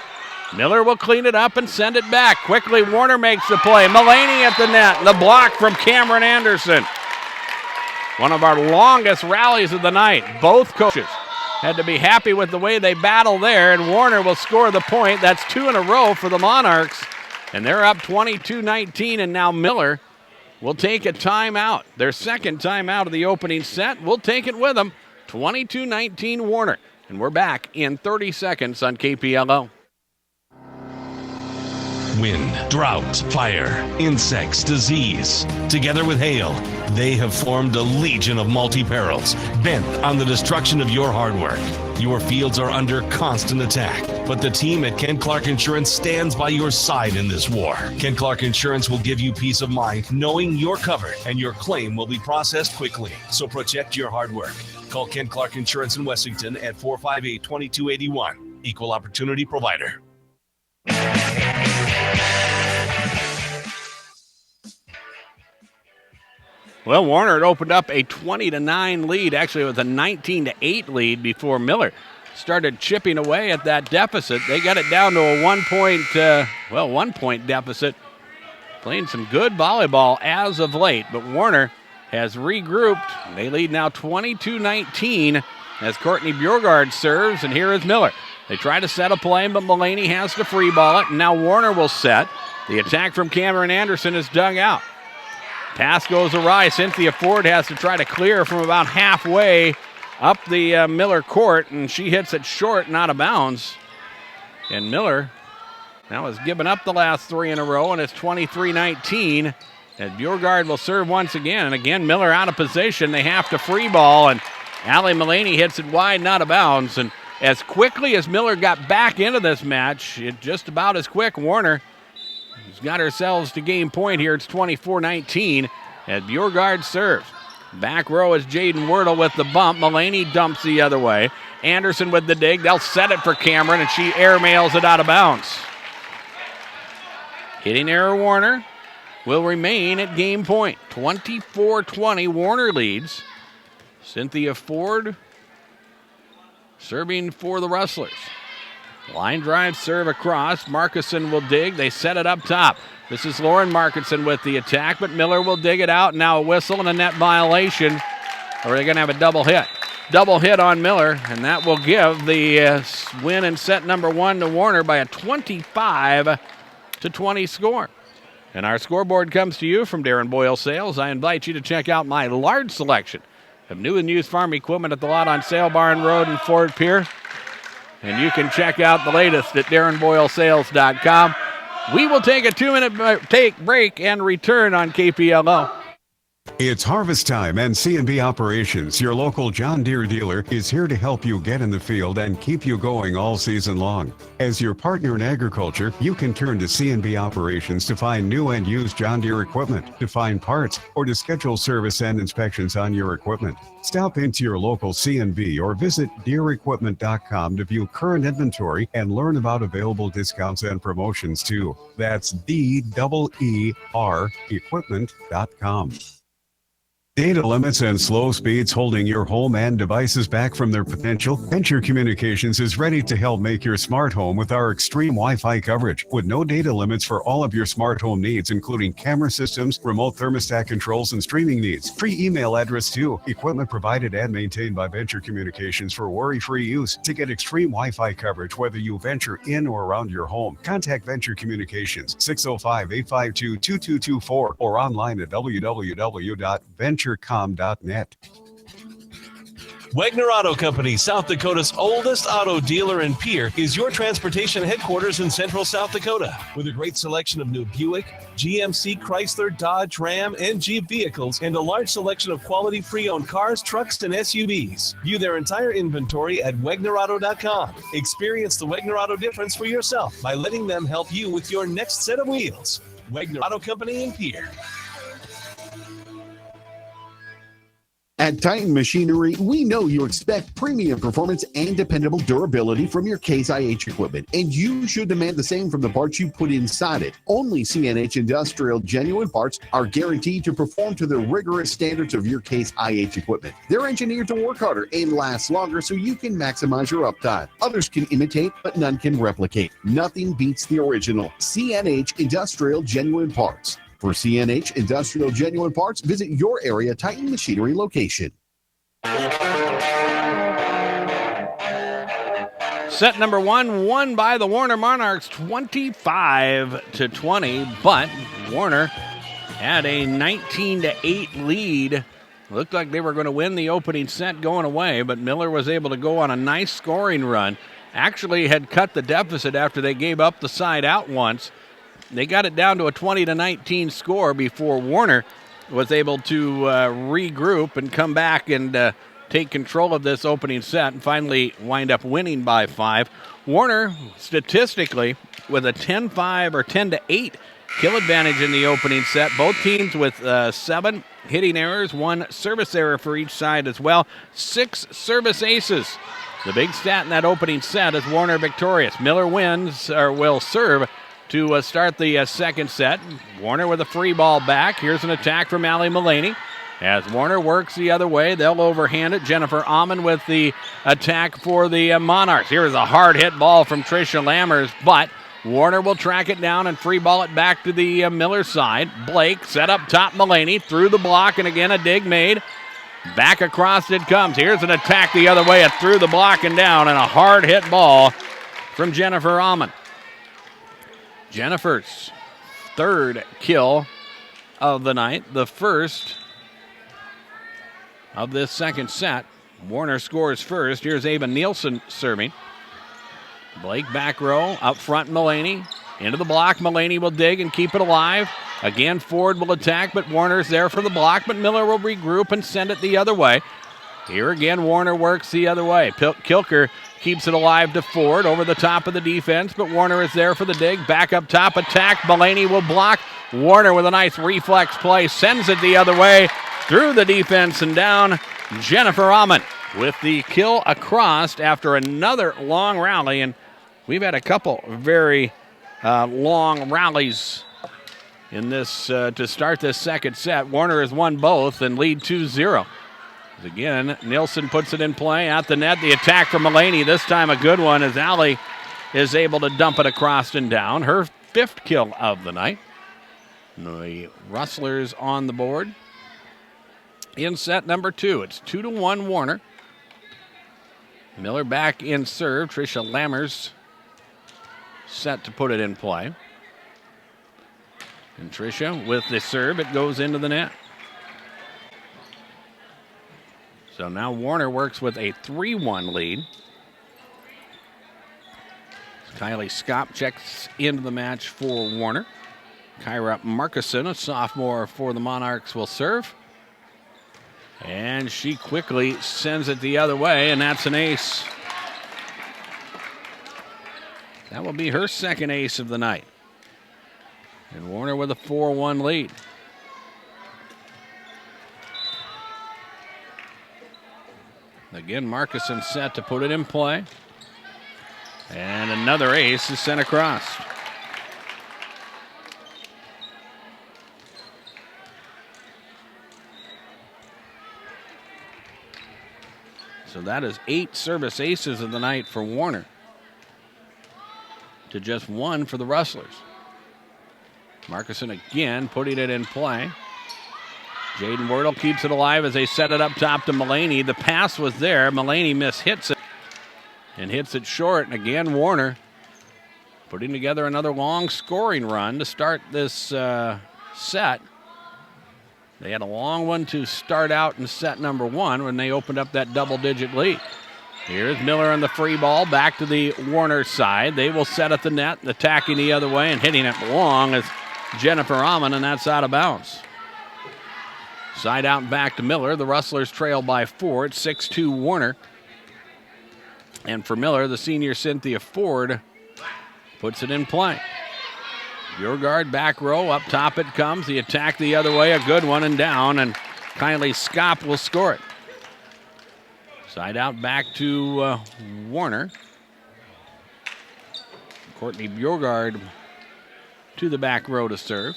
Miller will clean it up and send it back. Quickly, Warner makes the play. Mullaney at the net. The block from Cameron Anderson. One of our longest rallies of the night. Both coaches had to be happy with the way they battle there, and Warner will score the point. That's 2 in a row for the Monarchs. And they're up 22-19, and now Miller will take a timeout. Their second timeout of the opening set. We'll take it with them. 22-19 Warner. And we're back in 30 seconds on KPLO. Wind, drought, fire, insects, disease. Together with hail, they have formed a legion of multi-perils, bent on the destruction of your hard work. Your fields are under constant attack, but the team at Ken Clark Insurance stands by your side in this war. Ken Clark Insurance will give you peace of mind knowing you're covered and your claim will be processed quickly. So protect your hard work. Call Ken Clark Insurance in Wessington at 458-2281. Equal Opportunity Provider. Well, Warner had opened up a 20-9 lead. Actually, it was a 19-8 lead before Miller started chipping away at that deficit. They got it down to a 1 point deficit. Playing some good volleyball as of late, but Warner has regrouped. They lead now 22-19 as Courtney Bjorgard serves, and here is Miller. They try to set a play, but Mullaney has to free ball it, and now Warner will set. The attack from Cameron Anderson is dug out. Pass goes awry. Cynthia Ford has to try to clear from about halfway up the Miller court, and she hits it short and out of bounds. And Miller now has given up the last three in a row, and it's 23-19. And Bjorgard will serve once again. And again, Miller out of position. They have to free ball, and Allie Mullaney hits it wide and out of bounds. And as quickly as Miller got back into this match, just about as quick, Warner has got ourselves to game point here. It's 24-19 as Bjorgard serves. Back row is Jaden Wordle with the bump. Mullaney dumps the other way. Anderson with the dig. They'll set it for Cameron, and she airmails it out of bounds. Hitting error Warner will remain at game point. 24-20, Warner leads. Cynthia Ford serving for the Rustlers. Line drive serve across. Markison will dig. They set it up top. This is Lauren Markison with the attack, but Miller will dig it out. Now a whistle and a net violation. Or are they going to have a double hit? Double hit on Miller, and that will give the win in set number one to Warner by a 25-20 score. And our scoreboard comes to you from Darren Boyle Sales. I invite you to check out my large selection of new and used farm equipment at the lot on Sale Barn Road in Fort Pierce. And you can check out the latest at DarrenBoyleSales.com. We will take a 2-minute break and return on KPLO. It's harvest time, and C&B Operations, your local John Deere dealer, is here to help you get in the field and keep you going all season long. As your partner in agriculture, you can turn to C&B Operations to find new and used John Deere equipment, to find parts, or to schedule service and inspections on your equipment. Stop into your local C&B or visit DeereEquipment.com to view current inventory and learn about available discounts and promotions too. That's DEER Equipment.com. Data limits and slow speeds holding your home and devices back from their potential? Venture Communications is ready to help make your smart home with our extreme Wi-Fi coverage. With no data limits for all of your smart home needs, including camera systems, remote thermostat controls, and streaming needs. Free email address too. Equipment provided and maintained by Venture Communications for worry-free use. To get extreme Wi-Fi coverage, whether you venture in or around your home, contact Venture Communications, 605-852-2224, or online at www.venturecom.net. Wagner Auto Company, South Dakota's oldest auto dealer and peer, is your transportation headquarters in central South Dakota. With a great selection of new Buick, GMC, Chrysler, Dodge, Ram, and Jeep vehicles, and a large selection of quality pre-owned cars, trucks, and SUVs. View their entire inventory at WagnerAuto.com. Experience the Wagner Auto difference for yourself by letting them help you with your next set of wheels. Wagner Auto Company in Pierre. At Titan Machinery, we know you expect premium performance and dependable durability from your Case IH equipment, and you should demand the same from the parts you put inside it. Only CNH Industrial genuine parts are guaranteed to perform to the rigorous standards of your Case IH equipment. They're engineered to work harder and last longer so you can maximize your uptime. Others can imitate, but none can replicate. Nothing beats the original CNH Industrial genuine parts. For CNH Industrial Genuine Parts, visit your area Titan Machinery location. 6 Set number 1 won by the Warner Monarchs 25-20, but Warner had a 19-8 lead. Looked like they were going to win the opening set going away, but Miller was able to go on a nice scoring run. Actually had cut the deficit after they gave up the side out once. They got it down to a 20-19 score before Warner was able to regroup and come back and take control of this opening set and finally wind up winning by 5. Warner, statistically, with a 10-5 or 10-8 kill advantage in the opening set. Both teams with 7 hitting errors, 1 service error for each side as well. 6 service aces. The big stat in that opening set is Warner victorious. Miller wins, or will serve to start the second set. Warner with a free ball back. Here's an attack from Allie Mullaney. As Warner works the other way, they'll overhand it. Jennifer Amon with the attack for the Monarchs. Here's a hard hit ball from Tricia Lammers, but Warner will track it down and free ball it back to the Miller side. Blake set up top Mullaney through the block, and again a dig made. Back across it comes. Here's an attack the other way through the block and down, and a hard hit ball from Jennifer Amon. Jennifer's third kill of the night, the first of this second set. Warner scores first. Here's Ava Nielsen serving. Blake back row, up front Mullaney. Into the block, Mullaney will dig and keep it alive. Again, Ford will attack, but Warner's there for the block, but Miller will regroup and send it the other way. Here again, Warner works the other way. Kilker keeps it alive to Ford over the top of the defense, but Warner is there for the dig. Back up top, attack. Mullaney will block. Warner with a nice reflex play sends it the other way through the defense and down. Jennifer Amon with the kill across after another long rally, and we've had a couple very long rallies in this to start this second set. Warner has won both and lead 2-0. Again, Nielsen puts it in play at the net. The attack from Mullaney, this time a good one as Allie is able to dump it across and down. Her 5th kill of the night. The Rustlers on the board in set number 2. It's 2-1 Warner. Miller back in serve. Tricia Lammers set to put it in play. And Tricia with the serve, it goes into the net. So now Warner works with a 3-1 lead. Kylie Scott checks into the match for Warner. Kyra Markison, a sophomore for the Monarchs, will serve. And she quickly sends it the other way, and that's an ace. That will be her second ace of the night. And Warner with a 4-1 lead. Again, Markison set to put it in play. And another ace is sent across. So that is 8 service aces of the night for Warner to just 1 for the Rustlers. Markison again putting it in play. Jaden Wordle keeps it alive as they set it up top to Mullaney. The pass was there. Mullaney hits it and hits it short. And again, Warner putting together another long scoring run to start this set. They had a long one to start out in set number 1 when they opened up that double-digit lead. Here's Miller on the free ball back to the Warner side. They will set at the net, attacking the other way and hitting it long as Jennifer Amon, and that's out of bounds. Side out and back to Miller. The Rustlers trail by 4. It's 6-2 Warner. And for Miller, the senior Cynthia Ford puts it in play. Bjorgard back row, up top it comes. The attack the other way, a good one and down, and Kylie Scott will score it. Side out back to Warner. Courtney Bjorgard to the back row to serve.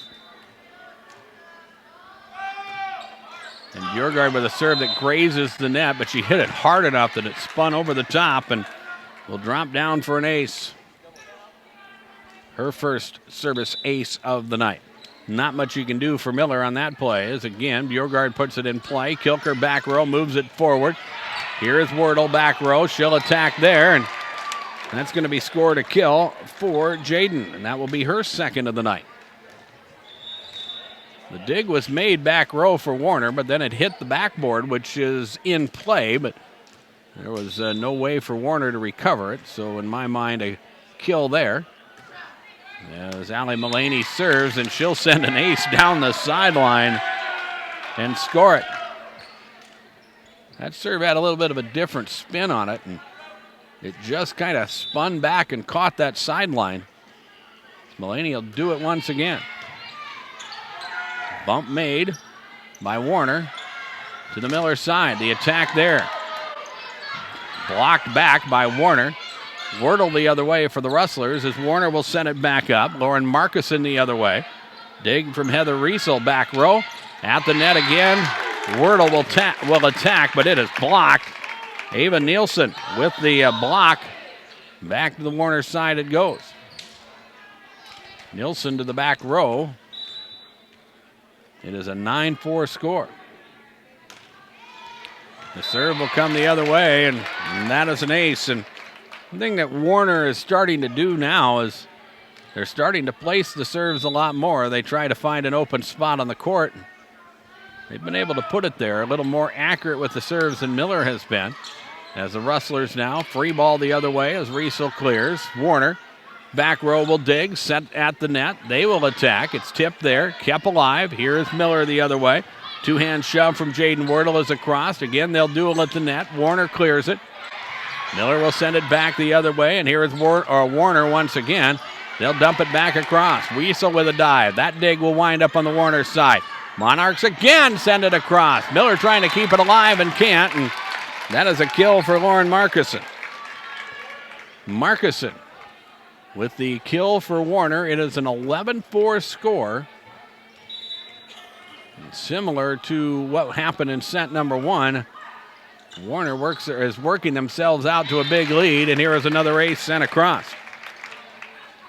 And Bjorgard with a serve that grazes the net, but she hit it hard enough that it spun over the top and will drop down for an ace. Her first service ace of the night. Not much you can do for Miller on that play as again Bjorgard puts it in play. Kilker back row moves it forward. Here is Wordle back row. She'll attack there and And that's going to be scored a kill for Jaden, and that will be her second of the night. The dig was made back row for Warner, but then it hit the backboard, which is in play, but there was no way for Warner to recover it. So in my mind, a kill there. As Allie Mullaney serves, and she'll send an ace down the sideline and score it. That serve had a little bit of a different spin on it, and it just kind of spun back and caught that sideline. Mullaney will do it once again. Bump made by Warner to the Miller side. The attack there. Blocked back by Warner. Wordle the other way for the Rustlers as Warner will send it back up. Lauren Markison the other way. Dig from Heather Riesel, back row. At the net again. Wordle will attack, but it is blocked. Ava Nielsen with the block. Back to the Warner side it goes. Nielsen to the back row. It is a 9-4 score. The serve will come the other way, and that is an ace. And the thing that Warner is starting to do now is they're starting to place the serves a lot more. They try to find an open spot on the court. They've been able to put it there, a little more accurate with the serves than Miller has been. As the Rustlers now, free ball the other way as Riesel clears. Warner, back row will dig, set at the net. They will attack. It's tipped there, kept alive. Here is Miller the other way. Two-hand shove from Jaden Wordle as across. Again, they'll duel at the net. Warner clears it. Miller will send it back the other way, and here is Warner once again. They'll dump it back across. Riesel with a dive. That dig will wind up on the Warner side. Monarchs again send it across. Miller trying to keep it alive and can't, and that is a kill for Lauren Markison. Markison with the kill for Warner. It is an 11-4 score. And similar to what happened in set number one, Warner is working themselves out to a big lead, and here is another ace sent across.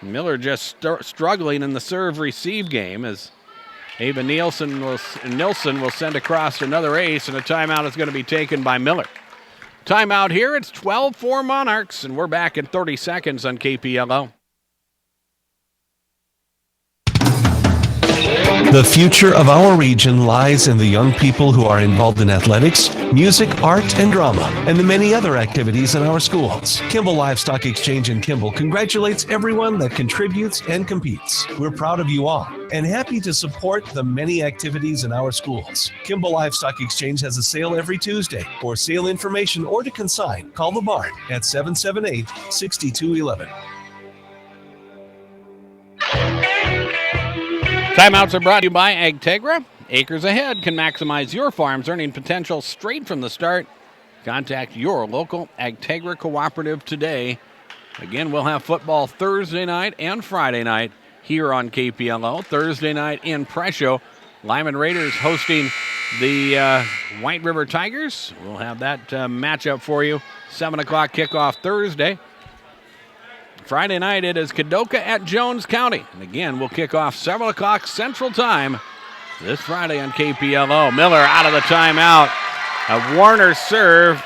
Miller just struggling in the serve-receive game as Ava Nilsson will send across another ace, and a timeout is going to be taken by Miller. Timeout here. It's 12-4 Monarchs, and we're back in 30 seconds on KPLO. The future of our region lies in the young people who are involved in athletics, music, art, and drama, and the many other activities in our schools. Kimball Livestock Exchange in Kimball congratulates everyone that contributes and competes. We're proud of you all and happy to support the many activities in our schools. Kimball Livestock Exchange has a sale every Tuesday. For sale information or to consign, call the barn at 778-6211. Timeouts are brought to you by Agtegra. Acres Ahead can maximize your farm's earning potential straight from the start. Contact your local Agtegra cooperative today. Again, we'll have football Thursday night and Friday night here on KPLO. Thursday night in Presho, Lyman Raiders hosting the White River Tigers. We'll have that matchup for you. 7 o'clock kickoff Thursday. Friday night, it is Kadoka at Jones County. And again, we'll kick off 7 o'clock Central Time this Friday on KPLO. Miller out of the timeout. A Warner serve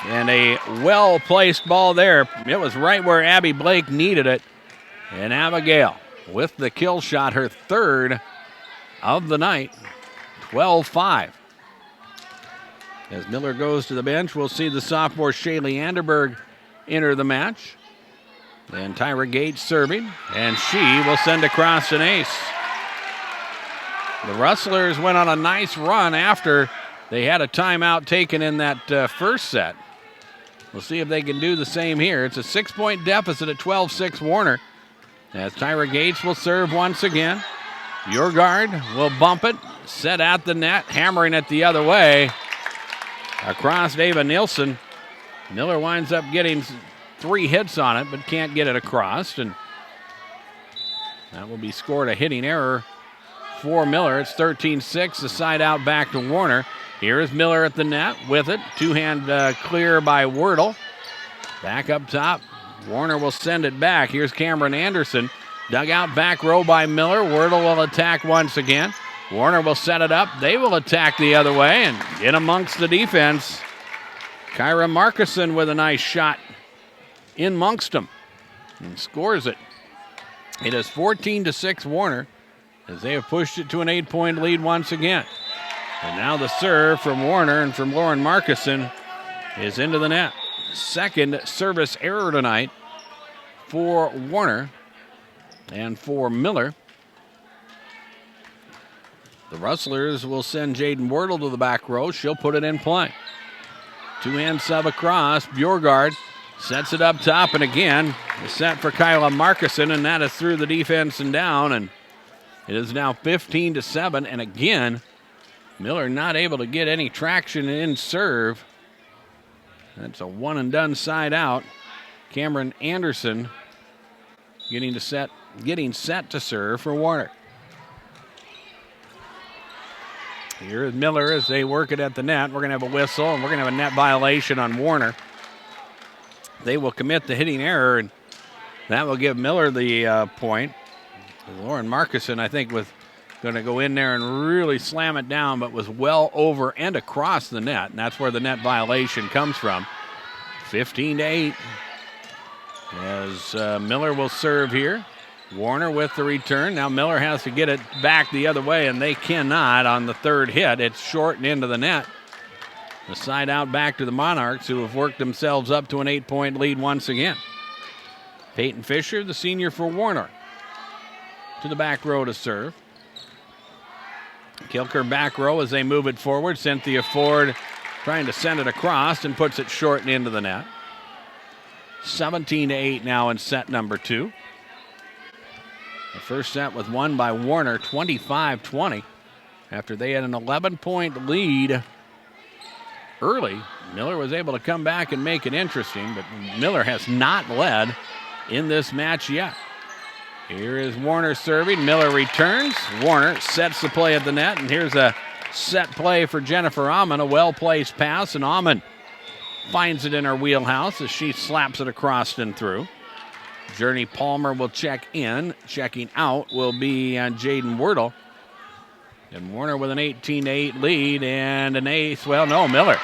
and a well-placed ball there. It was right where Abby Blake needed it. And Abigail with the kill shot, her third of the night, 12-5. As Miller goes to the bench, we'll see the sophomore Shaylee Anderberg enter the match. And Tyra Gates serving, and she will send across an ace. The Rustlers went on a nice run after they had a timeout taken in that first set. We'll see if they can do the same here. It's a 6-point deficit at 12-6 Warner. As Tyra Gates will serve once again. Yurgard will bump it, set at the net, hammering it the other way. Across Ava Nielsen. Miller winds up getting 3 hits on it, but can't get it across, and that will be scored a hitting error for Miller. It's 13-6, the side out back to Warner. Here is Miller at the net with it. Two-hand clear by Wordle. Back up top. Warner will send it back. Here's Cameron Anderson. Dug out back row by Miller. Wordle will attack once again. Warner will set it up. They will attack the other way, and in amongst the defense, Kyra Markison with a nice shot. in Monkston and scores it. It is 14-6 Warner as they have pushed it to an 8-point lead once again. And now the serve from Warner and from Lauren Markison is into the net. Second service error tonight for Warner and for Miller. The Rustlers will send Jaden Wordle to the back row. She'll put it in play. Two-hand sub across. Bjorgard sets it up top, and again, the set for Kyla Markison, and that is through the defense and down, and it is now 15-7, and again, Miller not able to get any traction in serve. That's a one-and-done side out. Cameron Anderson getting set to serve for Warner. Here is Miller as they work it at the net. We're going to have a whistle, and we're going to have a net violation on Warner. They will commit the hitting error, and that will give Miller the point. Lauren Markison, I think, was going to go in there and really slam it down, but was well over and across the net, and that's where the net violation comes from. 15-8 as Miller will serve here. Warner with the return. Now Miller has to get it back the other way, and they cannot on the third hit. It's short and into the net. The side out back to the Monarchs, who have worked themselves up to an 8-point lead once again. Peyton Fisher, the senior for Warner, to the back row to serve. Kilker back row as they move it forward. Cynthia Ford trying to send it across and puts it short and into the net. 17-8 now in set number 2. The first set was won by Warner 25-20 after they had an 11-point lead early. Miller was able to come back and make it interesting, but Miller has not led in this match yet. Here is Warner serving. Miller returns. Warner sets the play at the net, and here's a set play for Jennifer Amon, a well-placed pass, and Amon finds it in her wheelhouse as she slaps it across and through. Journey Palmer will check in. Checking out will be Jaden Wordle. And Warner with an 18-8 lead and an ace. Well, no, Miller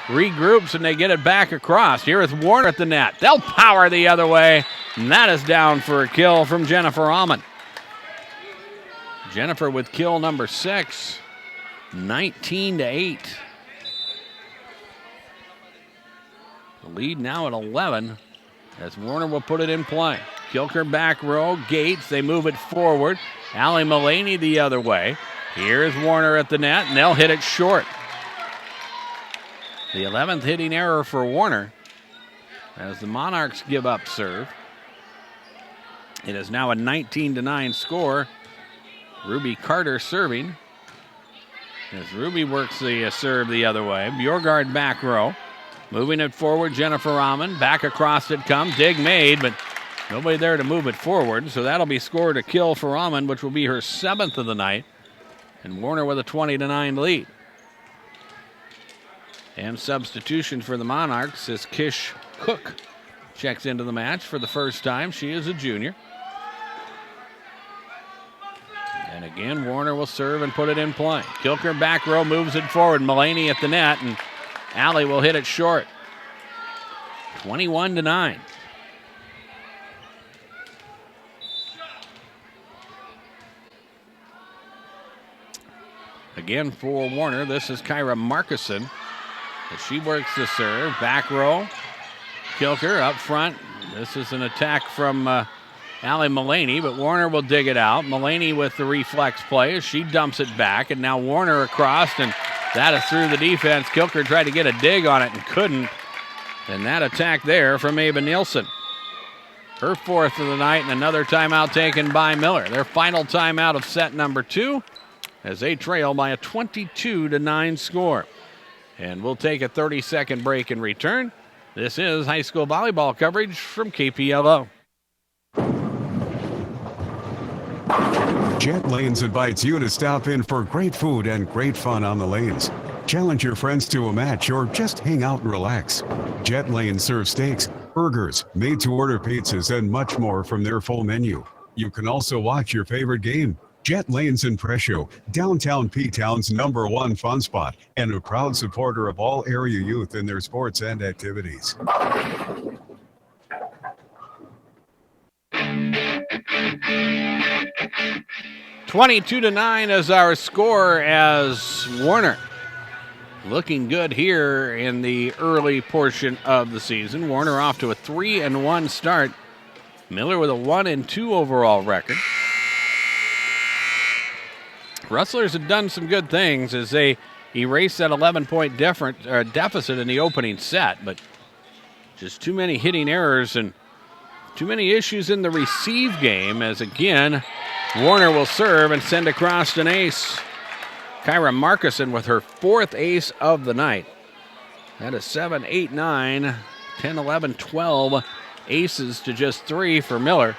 regroups and they get it back across. Here is Warner at the net. They'll power the other way, and that is down for a kill from Jennifer Amon. Jennifer with kill number 6, 19-8. The lead now at 11 as Warner will put it in play. Kilker back row, Gates, they move it forward. Allie Mullaney the other way. Here's Warner at the net, and they'll hit it short. The 11th hitting error for Warner as the Monarchs give up serve. It is now a 19-9 score. Ruby Carter serving as Ruby works the serve the other way. Bjorgard back row. Moving it forward, Jennifer Amon. Back across it comes. Dig made, but nobody there to move it forward. So that'll be scored a kill for Amon, which will be her 7th of the night. And Warner with a 20-9 lead. And substitution for the Monarchs is Kish Cook. Checks into the match for the first time. She is a junior. And again, Warner will serve and put it in play. Kilker back row moves it forward. Mullaney at the net, and Allie will hit it short. 21-9. Again for Warner, this is Kyra Markison. As she works the serve, back row. Kilker up front. This is an attack from Allie Mullaney, but Warner will dig it out. Mullaney with the reflex play as she dumps it back, and now Warner across, and that is through the defense. Kilker tried to get a dig on it and couldn't. And that attack there from Ava Nielsen. Her 4th of the night, and another timeout taken by Miller. Their final timeout of set number 2 as they trail by a 22-9 score. And we'll take a 30-second break and return. This is high school volleyball coverage from KPLO. Jet Lanes invites you to stop in for great food and great fun on the lanes. Challenge your friends to a match or just hang out and relax. Jet Lanes serves steaks, burgers, made-to-order pizzas, and much more from their full menu. You can also watch your favorite game. Jet Lanes in Prescio, downtown P-Town's #1 fun spot, and a proud supporter of all area youth in their sports and activities. 22-9 is our score as Warner looking good here in the early portion of the season. Warner off to a 3-1 start. Miller with a 1-2 overall record. Rustlers have done some good things as they erase that 11-point deficit in the opening set, but just too many hitting errors and too many issues in the receive game as, again, Warner will serve and send across an ace. Kyra Markison with her 4th ace of the night. That is 7, 8, 9, 10, 11, 12 aces to just 3 for Miller.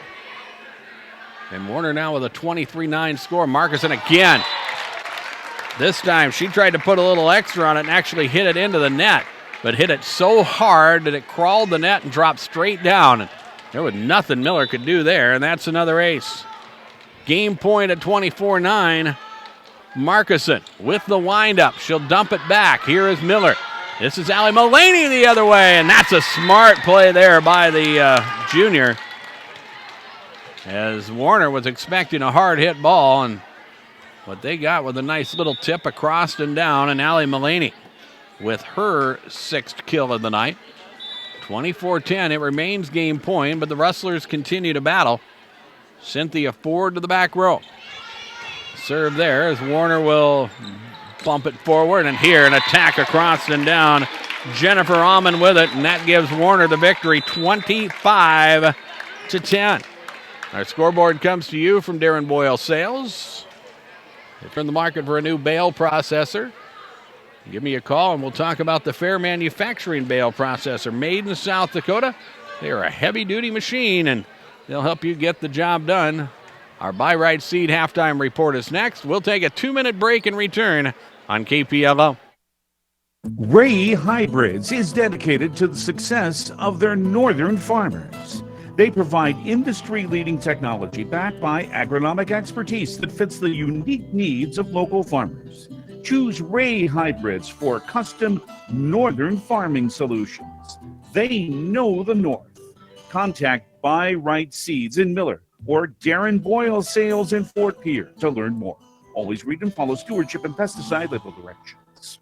And Warner now with a 23-9 score. Markison again. This time she tried to put a little extra on it and actually hit it into the net, but hit it so hard that it crawled the net and dropped straight down. And there was nothing Miller could do there, and that's another ace. Game point at 24-9. Markison with the windup. She'll dump it back. Here is Miller. This is Allie Mullaney the other way, and that's a smart play there by the junior. As Warner was expecting a hard hit ball, and what they got with a nice little tip across and down, and Allie Mullaney with her 6th kill of the night. 24-10, it remains game point, but the Rustlers continue to battle. Cynthia Ford to the back row. Serve there as Warner will bump it forward, and here an attack across and down. Jennifer Almond with it, and that gives Warner the victory, 25-10. Our scoreboard comes to you from Darren Boyle Sales. If you're in the market for a new bale processor, give me a call and we'll talk about the Fair Manufacturing bale processor made in South Dakota. They are a heavy-duty machine, and they'll help you get the job done. Our Buy Right Seed halftime report is next. We'll take a 2-minute break and return on KPLO. Ray Hybrids is dedicated to the success of their northern farmers. They provide industry-leading technology backed by agronomic expertise that fits the unique needs of local farmers. Choose Ray Hybrids for custom northern farming solutions. They know the North. Contact Buy Right Seeds in Miller or Darren Boyle Sales in Fort Pierre to learn more. Always read and follow stewardship and pesticide label directions.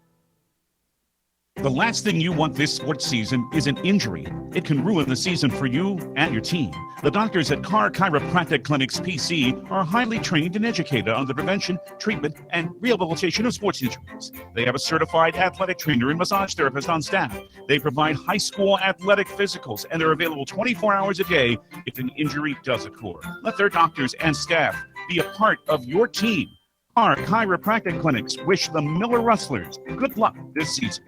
The last thing you want this sports season is an injury. It can ruin the season for you and your team. The doctors at Carr Chiropractic Clinics PC are highly trained and educated on the prevention, treatment, and rehabilitation of sports injuries. They have a certified athletic trainer and massage therapist on staff. They provide high school athletic physicals, and they're available 24 hours a day if an injury does occur. Let their doctors and staff be a part of your team. Carr Chiropractic Clinics wish the Miller Rustlers good luck this season.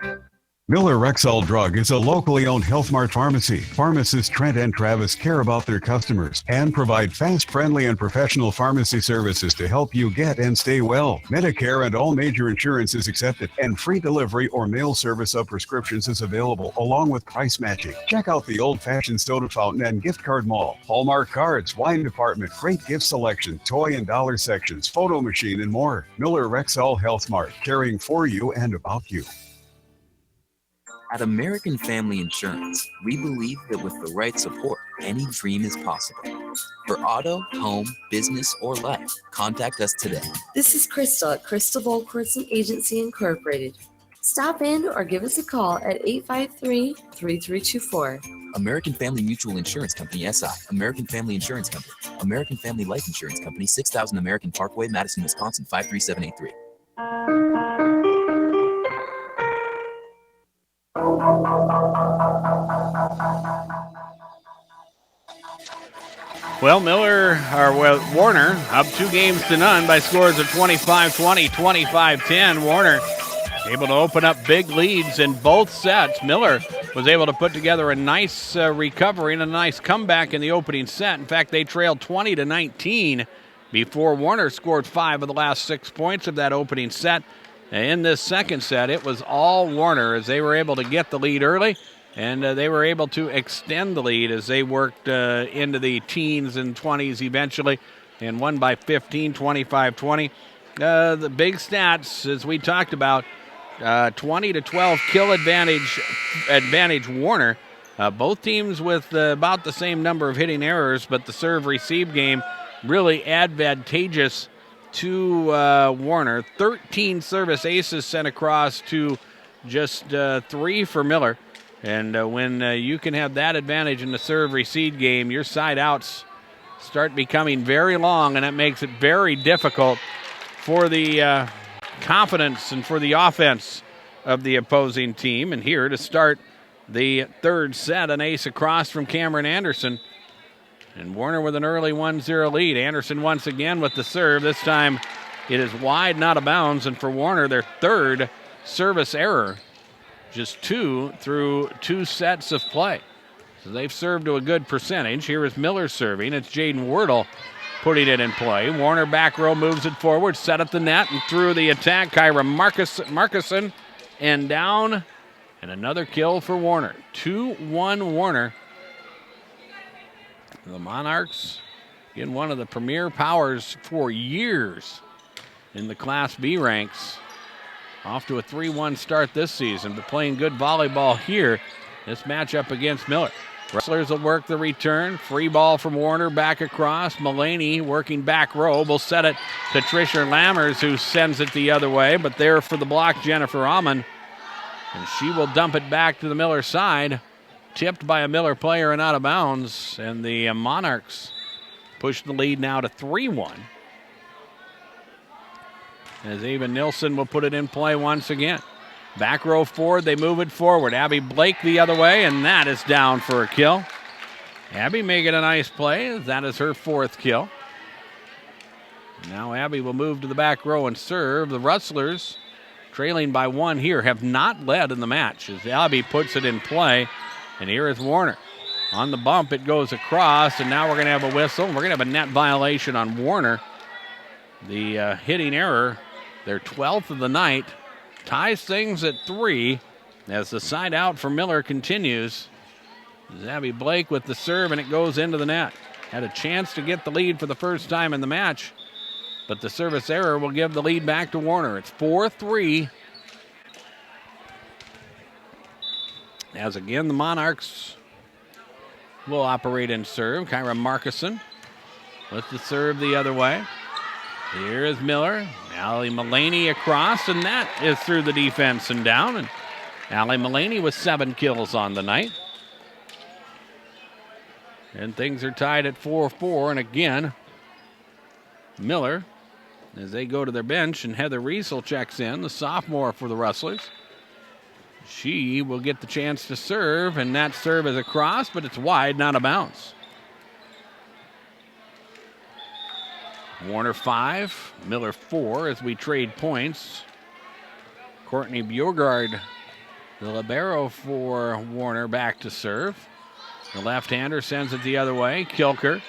Miller Rexall Drug is a locally owned Health Mart pharmacy. Pharmacists Trent and Travis care about their customers and provide fast, friendly, and professional pharmacy services to help you get and stay well. Medicare and all major insurance is accepted, and free delivery or mail service of prescriptions is available, along with price matching. Check out the old-fashioned soda fountain and gift card mall, Hallmark cards, wine department, great gift selection, toy and dollar sections, photo machine, and more. Miller Rexall Health Mart, caring for you and about you. At American Family Insurance, we believe that with the right support, any dream is possible. For auto, home, business, or life, contact us today. This is Crystal at Crystal Volquartz Agency Incorporated. Stop in or give us a call at 853-3324. American Family Mutual Insurance Company, SI. American Family Insurance Company. American Family Life Insurance Company, 6000 American Parkway, Madison, Wisconsin, 53783. Well, Warner up 2-0 by scores of 25-20, 25-10. Warner able to open up big leads in both sets. Miller was able to put together a nice recovery and a nice comeback in the opening set. In fact, they trailed 20-19 before Warner scored 5 of the last 6 points of that opening set. In this second set, it was all Warner as they were able to get the lead early, and they were able to extend the lead as they worked into the teens and 20s eventually and won by 15, 25-20. The big stats, as we talked about, 20-12 kill advantage Warner. Both teams with about the same number of hitting errors, but the serve-receive game really advantageous to Warner. 13 service aces sent across to just 3 for Miller. And when you can have that advantage in the serve-recede game, your side outs start becoming very long, and that makes it very difficult for the confidence and for the offense of the opposing team. And here to start the third set, an ace across from Cameron Anderson. And Warner with an early 1-0 lead. Anderson once again with the serve. This time it is wide, not a bounds. And for Warner, their third service error. Just 2 through 2 sets of play. So they've served to a good percentage. Here is Miller serving. It's Jaden Wordle putting it in play. Warner back row moves it forward, set at the net, and through the attack, Kyra Markuson, and down. And another kill for Warner. 2-1 Warner. The Monarchs, again, one of the premier powers for years in the Class B ranks. Off to a 3-1 start this season, but playing good volleyball here. This matchup against Miller. Rustlers will work the return. Free ball from Warner back across. Mullaney working back row. Will set it to Trisha Lammers, who sends it the other way, but there for the block, Jennifer Amon. And she will dump it back to the Miller side. Tipped by a Miller player and out of bounds. And the Monarchs push the lead now to 3-1. As Ava Nilsson will put it in play once again. Back row forward, they move it forward. Abby Blake the other way, and that is down for a kill. Abby making a nice play. That is her 4th kill. Now Abby will move to the back row and serve. The Rustlers, trailing by 1 here, have not led in the match as Abby puts it in play. And here is Warner. On the bump, it goes across, and now we're going to have a whistle. We're going to have a net violation on Warner. The hitting error, their 12th of the night, ties things at 3 as the side out for Miller continues. Abby Blake with the serve, and it goes into the net. Had a chance to get the lead for the first time in the match, but the service error will give the lead back to Warner. It's 4-3. As again, the Monarchs will operate in serve. Kyra Markuson with the serve the other way. Here is Miller. Allie Mullaney across, and that is through the defense and down. And Allie Mullaney with 7 kills on the night. And things are tied at 4-4. And again, Miller, as they go to their bench, and Heather Riesel checks in, the sophomore for the Rustlers. She will get the chance to serve, and that serve is across, but it's wide, not a bounce. Warner 5, Miller 4 as we trade points. Courtney Bjorgard, the libero for Warner, back to serve. The left-hander sends it the other way. Kilker,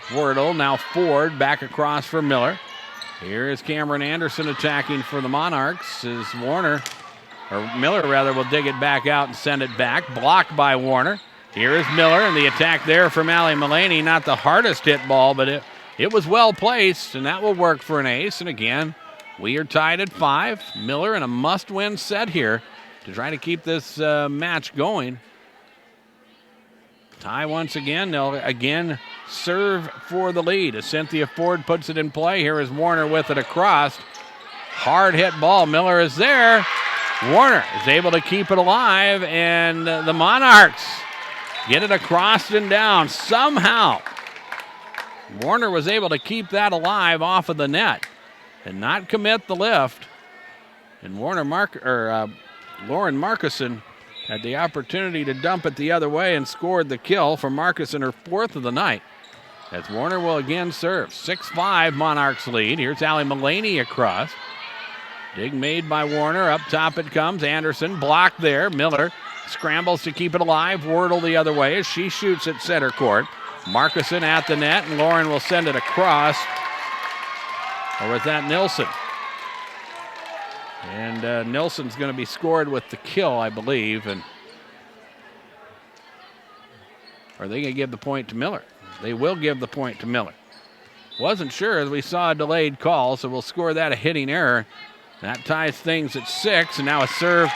Wordle, now Ford back across for Miller. Here is Cameron Anderson attacking for the Monarchs as Miller will dig it back out and send it back. Blocked by Warner. Here is Miller, and the attack there from Allie Mullaney. Not the hardest hit ball, but it was well placed, and that will work for an ace. And again, we are tied at 5. Miller in a must-win set here to try to keep this match going. Tie once again. They'll again serve for the lead as Cynthia Ford puts it in play. Here is Warner with it across. Hard hit ball. Miller is there. Warner is able to keep it alive, and the Monarchs get it across and down. Somehow, Warner was able to keep that alive off of the net and not commit the lift. And Lauren Markuson had the opportunity to dump it the other way and scored the kill for Markuson, her 4th of the night. As Warner will again serve. 6-5 Monarchs lead. Here's Allie Mullaney across. Dig made by Warner. Up top it comes. Anderson blocked there. Miller scrambles to keep it alive. Wordle the other way as she shoots at center court. Markuson at the net, and Lauren will send it across. Or was that Nilsson? And Nilsson's going to be scored with the kill, I believe. And are they going to give the point to Miller? They will give the point to Miller. Wasn't sure as we saw a delayed call, so we'll score that a hitting error. That ties things at 6, and now a serve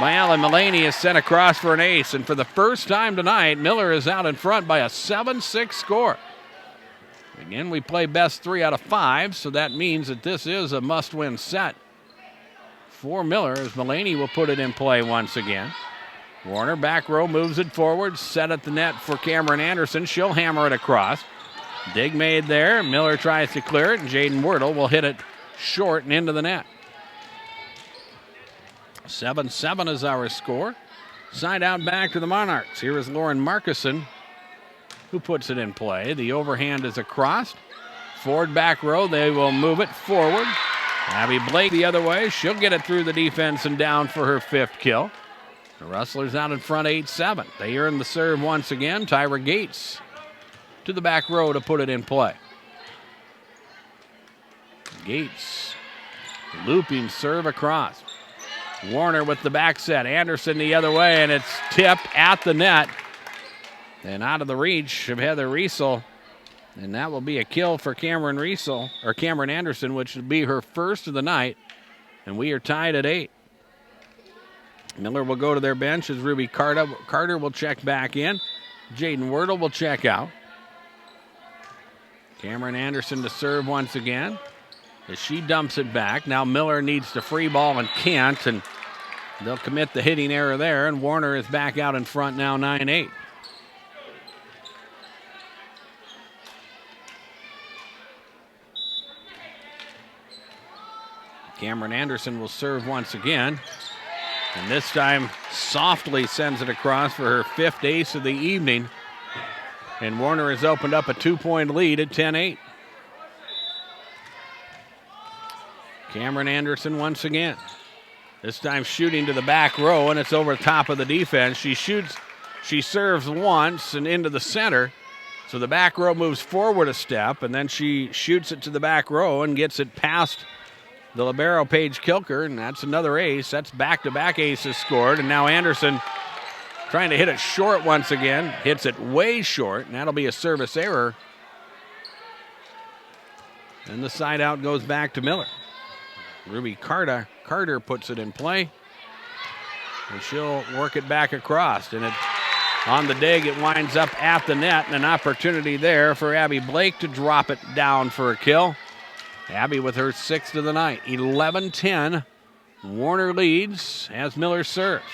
by Allie Mullaney is sent across for an ace. And for the first time tonight, Miller is out in front by a 7-6 score. Again, we play best 3 out of 5, so that means that this is a must-win set for Miller, as Mullaney will put it in play once again. Warner, back row, moves it forward, set at the net for Cameron Anderson. She'll hammer it across. Dig made there. Miller tries to clear it, and Jaden Wordle will hit it short and into the net. 7-7 is our score. Side out back to the Monarchs. Here is Lauren Markison, who puts it in play. The overhand is across. Forward back row, they will move it forward. Abby Blake the other way. She'll get it through the defense and down for her 5th kill. The Rustlers out in front 8-7. They earn the serve once again. Tyra Gates to the back row to put it in play. Gates looping serve across. Warner with the back set. Anderson the other way, and it's tipped at the net and out of the reach of Heather Riesel. And that will be a kill for Cameron Anderson, which would be her 1st of the night. And we are tied at 8. Miller will go to their bench as Ruby Carter will check back in. Jaden Wordle will check out. Cameron Anderson to serve once again as she dumps it back. Now Miller needs to free ball and can't, and they'll commit the hitting error there, and Warner is back out in front now 9-8. Cameron Anderson will serve once again, and this time softly sends it across for her 5th ace of the evening, and Warner has opened up a 2-point lead at 10-8. Cameron Anderson once again. This time shooting to the back row, and it's over top of the defense. She serves once and into the center. So the back row moves forward a step, and then she shoots it to the back row and gets it past the libero Paige Kilker, and that's another ace. That's back-to-back aces scored, and now Anderson trying to hit it short once again. Hits it way short, and that'll be a service error. And the side out goes back to Miller. Ruby Carter puts it in play, and she'll work it back across. And on the dig, it winds up at the net, and an opportunity there for Abby Blake to drop it down for a kill. Abby with her 6th of the night. 11-10. Warner leads as Miller serves.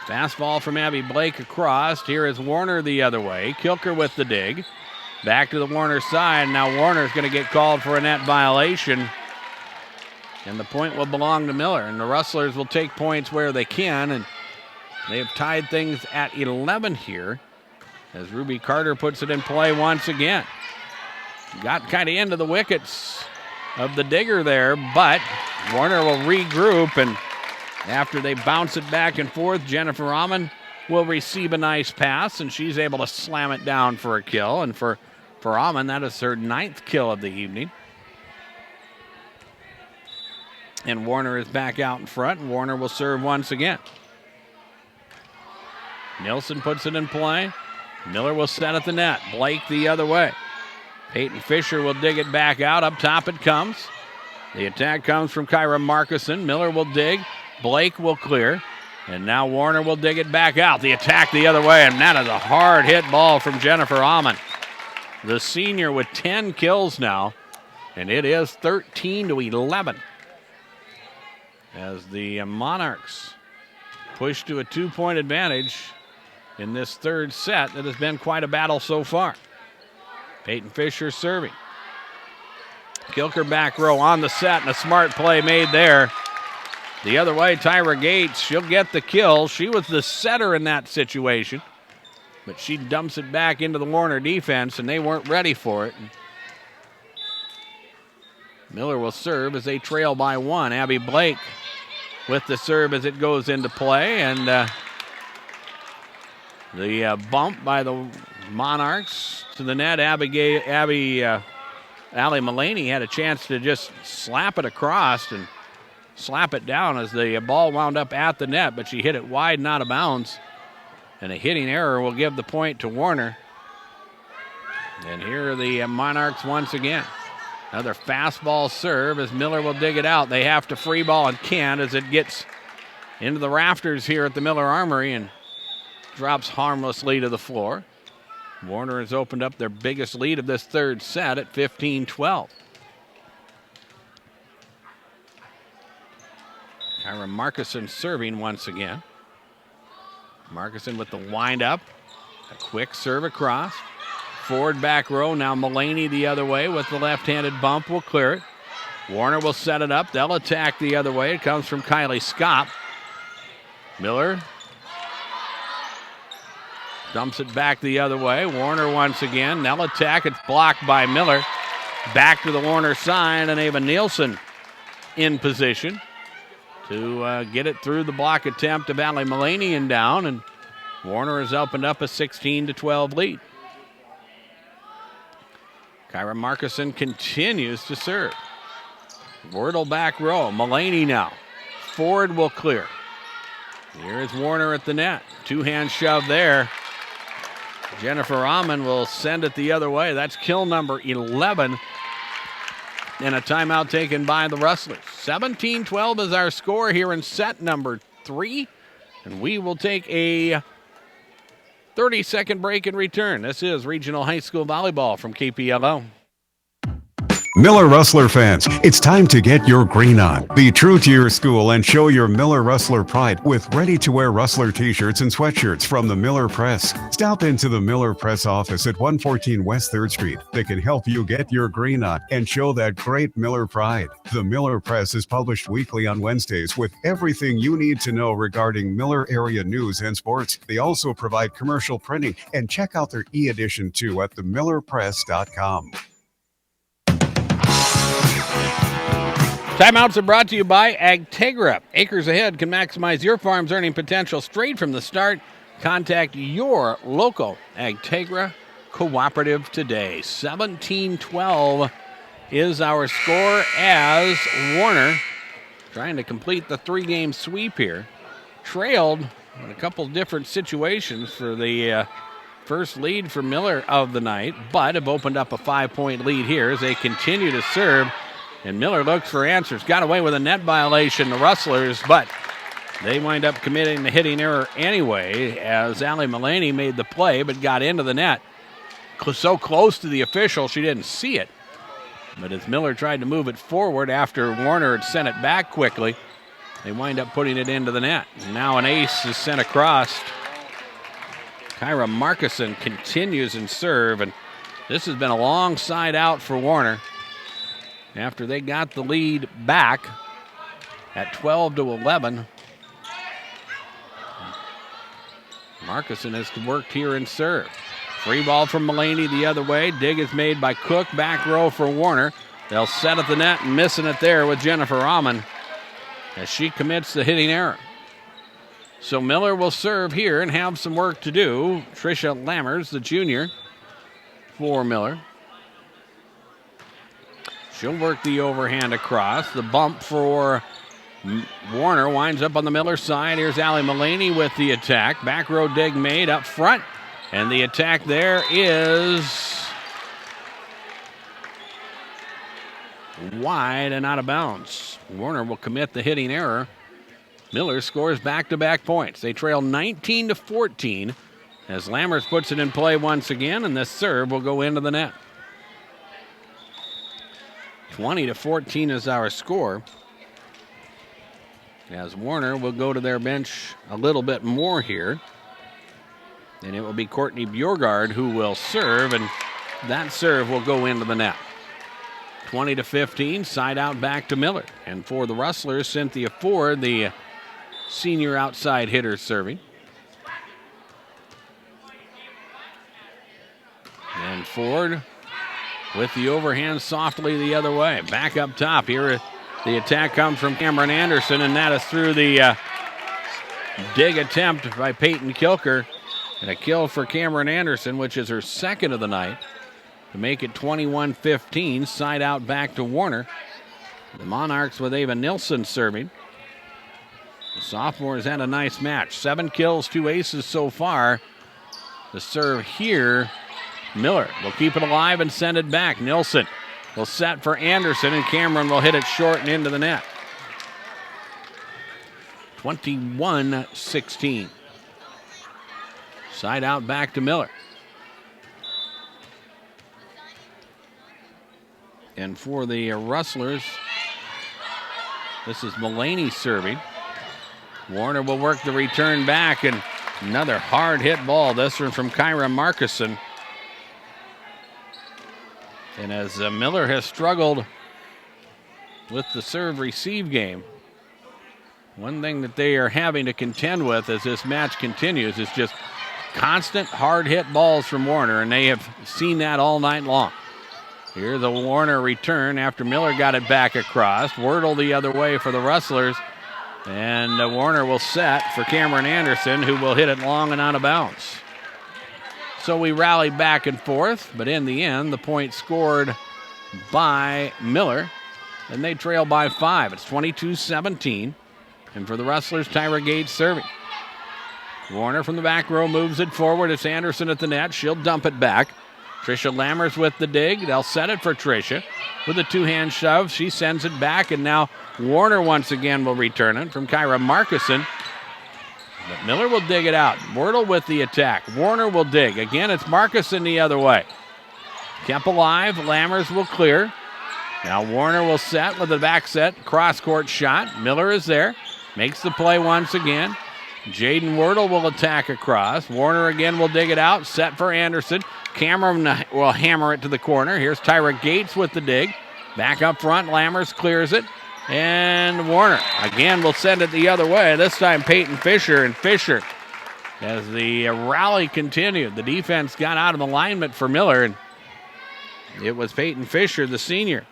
Fastball from Abby Blake across. Here is Warner the other way. Kilker with the dig. Back to the Warner side. Now Warner's going to get called for a net violation, and the point will belong to Miller. And the Rustlers will take points where they can, and they have tied things at 11 here as Ruby Carter puts it in play once again. Got kind of into the wickets of the digger there, but Warner will regroup, and after they bounce it back and forth, Jennifer Rahman will receive a nice pass, and she's able to slam it down for a kill. And for Rahman, that is her 9th kill of the evening. And Warner is back out in front, and Warner will serve once again. Nilsson puts it in play. Miller will set at the net. Blake the other way. Peyton Fisher will dig it back out. Up top it comes. The attack comes from Kyra Markison. Miller will dig. Blake will clear. And now Warner will dig it back out. The attack the other way, and that is a hard hit ball from Jennifer Rahman. The senior with 10 kills now, and it is 13-11. As the Monarchs push to a 2-point advantage in this 3rd set that has been quite a battle so far. Peyton Fisher serving. Kilker back row on the set, and a smart play made there. The other way, Tyra Gates, she'll get the kill. She was the setter in that situation, but she dumps it back into the Warner defense, and they weren't ready for it. Miller will serve as they trail by 1. Abby Blake with the serve as it goes into play, and the bump by the Monarchs to the net. Allie Mullaney had a chance to just slap it across and slap it down as the ball wound up at the net, but she hit it wide and out of bounds. And a hitting error will give the point to Warner. And here are the Monarchs once again. Another fastball serve as Miller will dig it out. They have to free ball and can't as it gets into the rafters here at the Miller Armory and drops harmlessly to the floor. Warner has opened up their biggest lead of this third set at 15-12. Kyra Markison serving once again. Markison with the wind-up. A quick serve across. Forward back row. Now Mullaney the other way with the left-handed bump will clear it. Warner will set it up. They'll attack the other way. It comes from Kylie Scott. Miller dumps it back the other way. Warner once again. They'll attack. It's blocked by Miller. Back to the Warner side, and Ava Nielsen in position to get it through the block attempt of Allie Mullaney and down, and Warner has opened up a 16-12 lead. Kyra Markison continues to serve. Wordle back row. Mullaney now. Ford will clear. Here is Warner at the net. Two-hand shove there. Jennifer Rahman will send it the other way. That's kill number 11. And a timeout taken by the Rustlers. 17-12 is our score here in set number 3. And we will take a 30-second break and return. This is Regional High School Volleyball from KPLO. Miller Rustler fans, it's time to get your green on. Be true to your school and show your Miller Rustler pride with ready-to-wear Rustler t-shirts and sweatshirts from the Miller Press. Stop into the Miller Press office at 114 West 3rd Street. They can help you get your green on and show that great Miller pride. The Miller Press is published weekly on Wednesdays with everything you need to know regarding Miller area news and sports. They also provide commercial printing, and check out their e-edition too at themillerpress.com. Timeouts are brought to you by Agtegra. Acres Ahead can maximize your farm's earning potential straight from the start. Contact your local Agtegra cooperative today. 17-12 is our score as Warner, trying to complete the 3-game sweep here, trailed in a couple different situations for the first lead for Miller of the night, but have opened up a 5-point lead here as they continue to serve. And Miller looks for answers. Got away with a net violation, the Rustlers, but they wind up committing the hitting error anyway as Allie Mullaney made the play but got into the net. So close to the official, she didn't see it. But as Miller tried to move it forward after Warner had sent it back quickly, they wind up putting it into the net. And now an ace is sent across. Kyra Markison continues in serve, and this has been a long side out for Warner after they got the lead back at 12-11. Markison has worked here in serve. Free ball from Mullaney the other way. Dig is made by Cook. Back row for Warner. They'll set at the net and missing it there with Jennifer Rahman as she commits the hitting error. So Miller will serve here and have some work to do. Tricia Lammers, the junior, for Miller. She'll work the overhand across. The bump for Warner winds up on the Miller side. Here's Allie Mullaney with the attack. Back row dig made up front. And the attack there is wide and out of bounds. Warner will commit the hitting error. Miller scores back-to-back points. They trail 19-14 as Lammers puts it in play once again, and this serve will go into the net. 20-14 is our score. As Warner will go to their bench a little bit more here. And it will be Courtney Bjorgard who will serve, and that serve will go into the net. 20-15, side out back to Miller. And for the Rustlers, Cynthia Ford, the senior outside hitter, serving. And Ford with the overhand softly the other way. Back up top here. The attack comes from Cameron Anderson, and that is through the dig attempt by Peyton Kilker. And a kill for Cameron Anderson, which is her second of the night, to make it 21-15. Side out back to Warner. The Monarchs with Ava Nilsson serving. The sophomores had a nice match. 7 kills, 2 aces so far. The serve here, Miller will keep it alive and send it back. Nilsson will set for Anderson, and Cameron will hit it short and into the net. 21-16. Side out back to Miller. And for the Rustlers, this is Mullaney serving. Warner will work the return back, and another hard hit ball. This one from Kyra Markison. And as Miller has struggled with the serve-receive game, one thing that they are having to contend with as this match continues is just constant hard hit balls from Warner, and they have seen that all night long. Here's a Warner return after Miller got it back across. Wordle the other way for the Rustlers, and Warner will set for Cameron Anderson, who will hit it long and out of bounds. So we rally back and forth, but in the end, the point scored by Miller, and they trail by 5. It's 22-17. And for the Rustlers, Tyra Gates serving. Warner from the back row moves it forward. It's Anderson at the net. She'll dump it back. Tricia Lammers with the dig. They'll set it for Tricia. With a two-hand shove, she sends it back, and now Warner once again will return it from Kyra Markison. But Miller will dig it out. Wordle with the attack. Warner will dig. Again, it's Markison the other way. Kept alive. Lammers will clear. Now Warner will set with a back set. Cross-court shot. Miller is there. Makes the play once again. Jaden Wordle will attack across. Warner again will dig it out. Set for Anderson. Cameron will hammer it to the corner. Here's Tyra Gates with the dig. Back up front. Lammers clears it. And Warner again will send it the other way. This time Peyton Fisher. And Fisher, as the rally continued, the defense got out of alignment for Miller. And it was Peyton Fisher, the senior,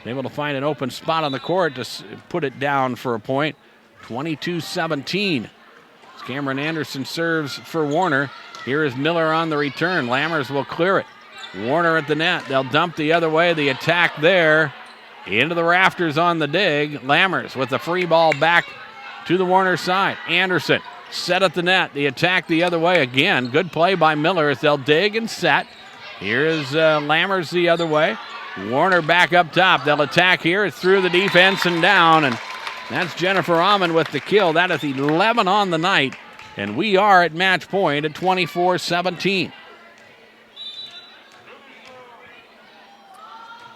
able to find an open spot on the court to put it down for a point. 22-17. Cameron Anderson serves for Warner. Here is Miller on the return. Lammers will clear it. Warner at the net. They'll dump the other way. The attack there. Into the rafters on the dig. Lammers with the free ball back to the Warner side. Anderson set at the net. The attack the other way again. Good play by Miller as they'll dig and set. Here is Lammers the other way. Warner back up top. They'll attack here. It's through the defense and down. And that's Jennifer Amon with the kill. That is 11 on the night. And we are at match point at 24-17.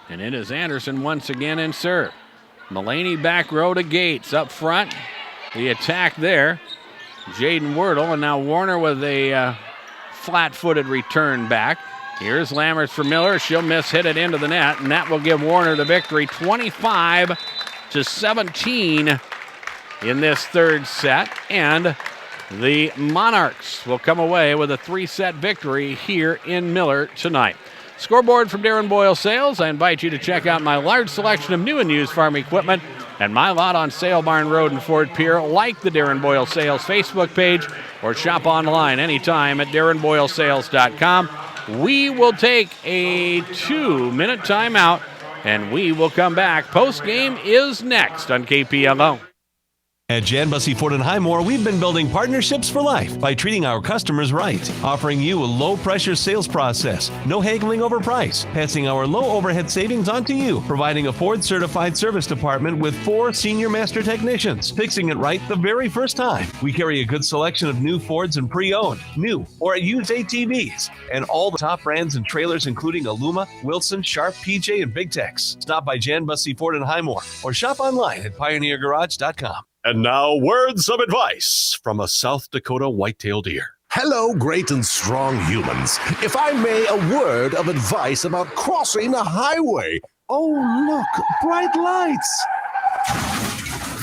And it is Anderson once again in serve. Mullaney back row to Gates. Up front, the attack there. Jaden Wordle, and now Warner with a flat-footed return back. Here's Lammers for Miller. She'll hit it into the net, and that will give Warner the victory, 25-17 in this third set. And the Monarchs will come away with a 3-set victory here in Miller tonight. Scoreboard from Darren Boyle Sales. I invite you to check out my large selection of new and used farm equipment and my lot on Sale Barn Road in Fort Pierre. Like the Darren Boyle Sales Facebook page or shop online anytime at DarrenBoyleSales.com. We will take a 2-minute timeout, and we will come back. Post-game is next on KPLO. At Jan Bussey Ford & Highmore, we've been building partnerships for life by treating our customers right, offering you a low-pressure sales process, no haggling over price, passing our low overhead savings on to you, providing a Ford-certified service department with 4 senior master technicians, fixing it right the very first time. We carry a good selection of new Fords and pre-owned, new or used ATVs, and all the top brands and trailers including Aluma, Wilson, Sharp, PJ, and Big Tex. Stop by Jan Bussey Ford & Highmore or shop online at PioneerGarage.com. And now, words of advice from a South Dakota white-tailed deer. Hello, great and strong humans. If I may, a word of advice about crossing a highway. Oh, look, bright lights.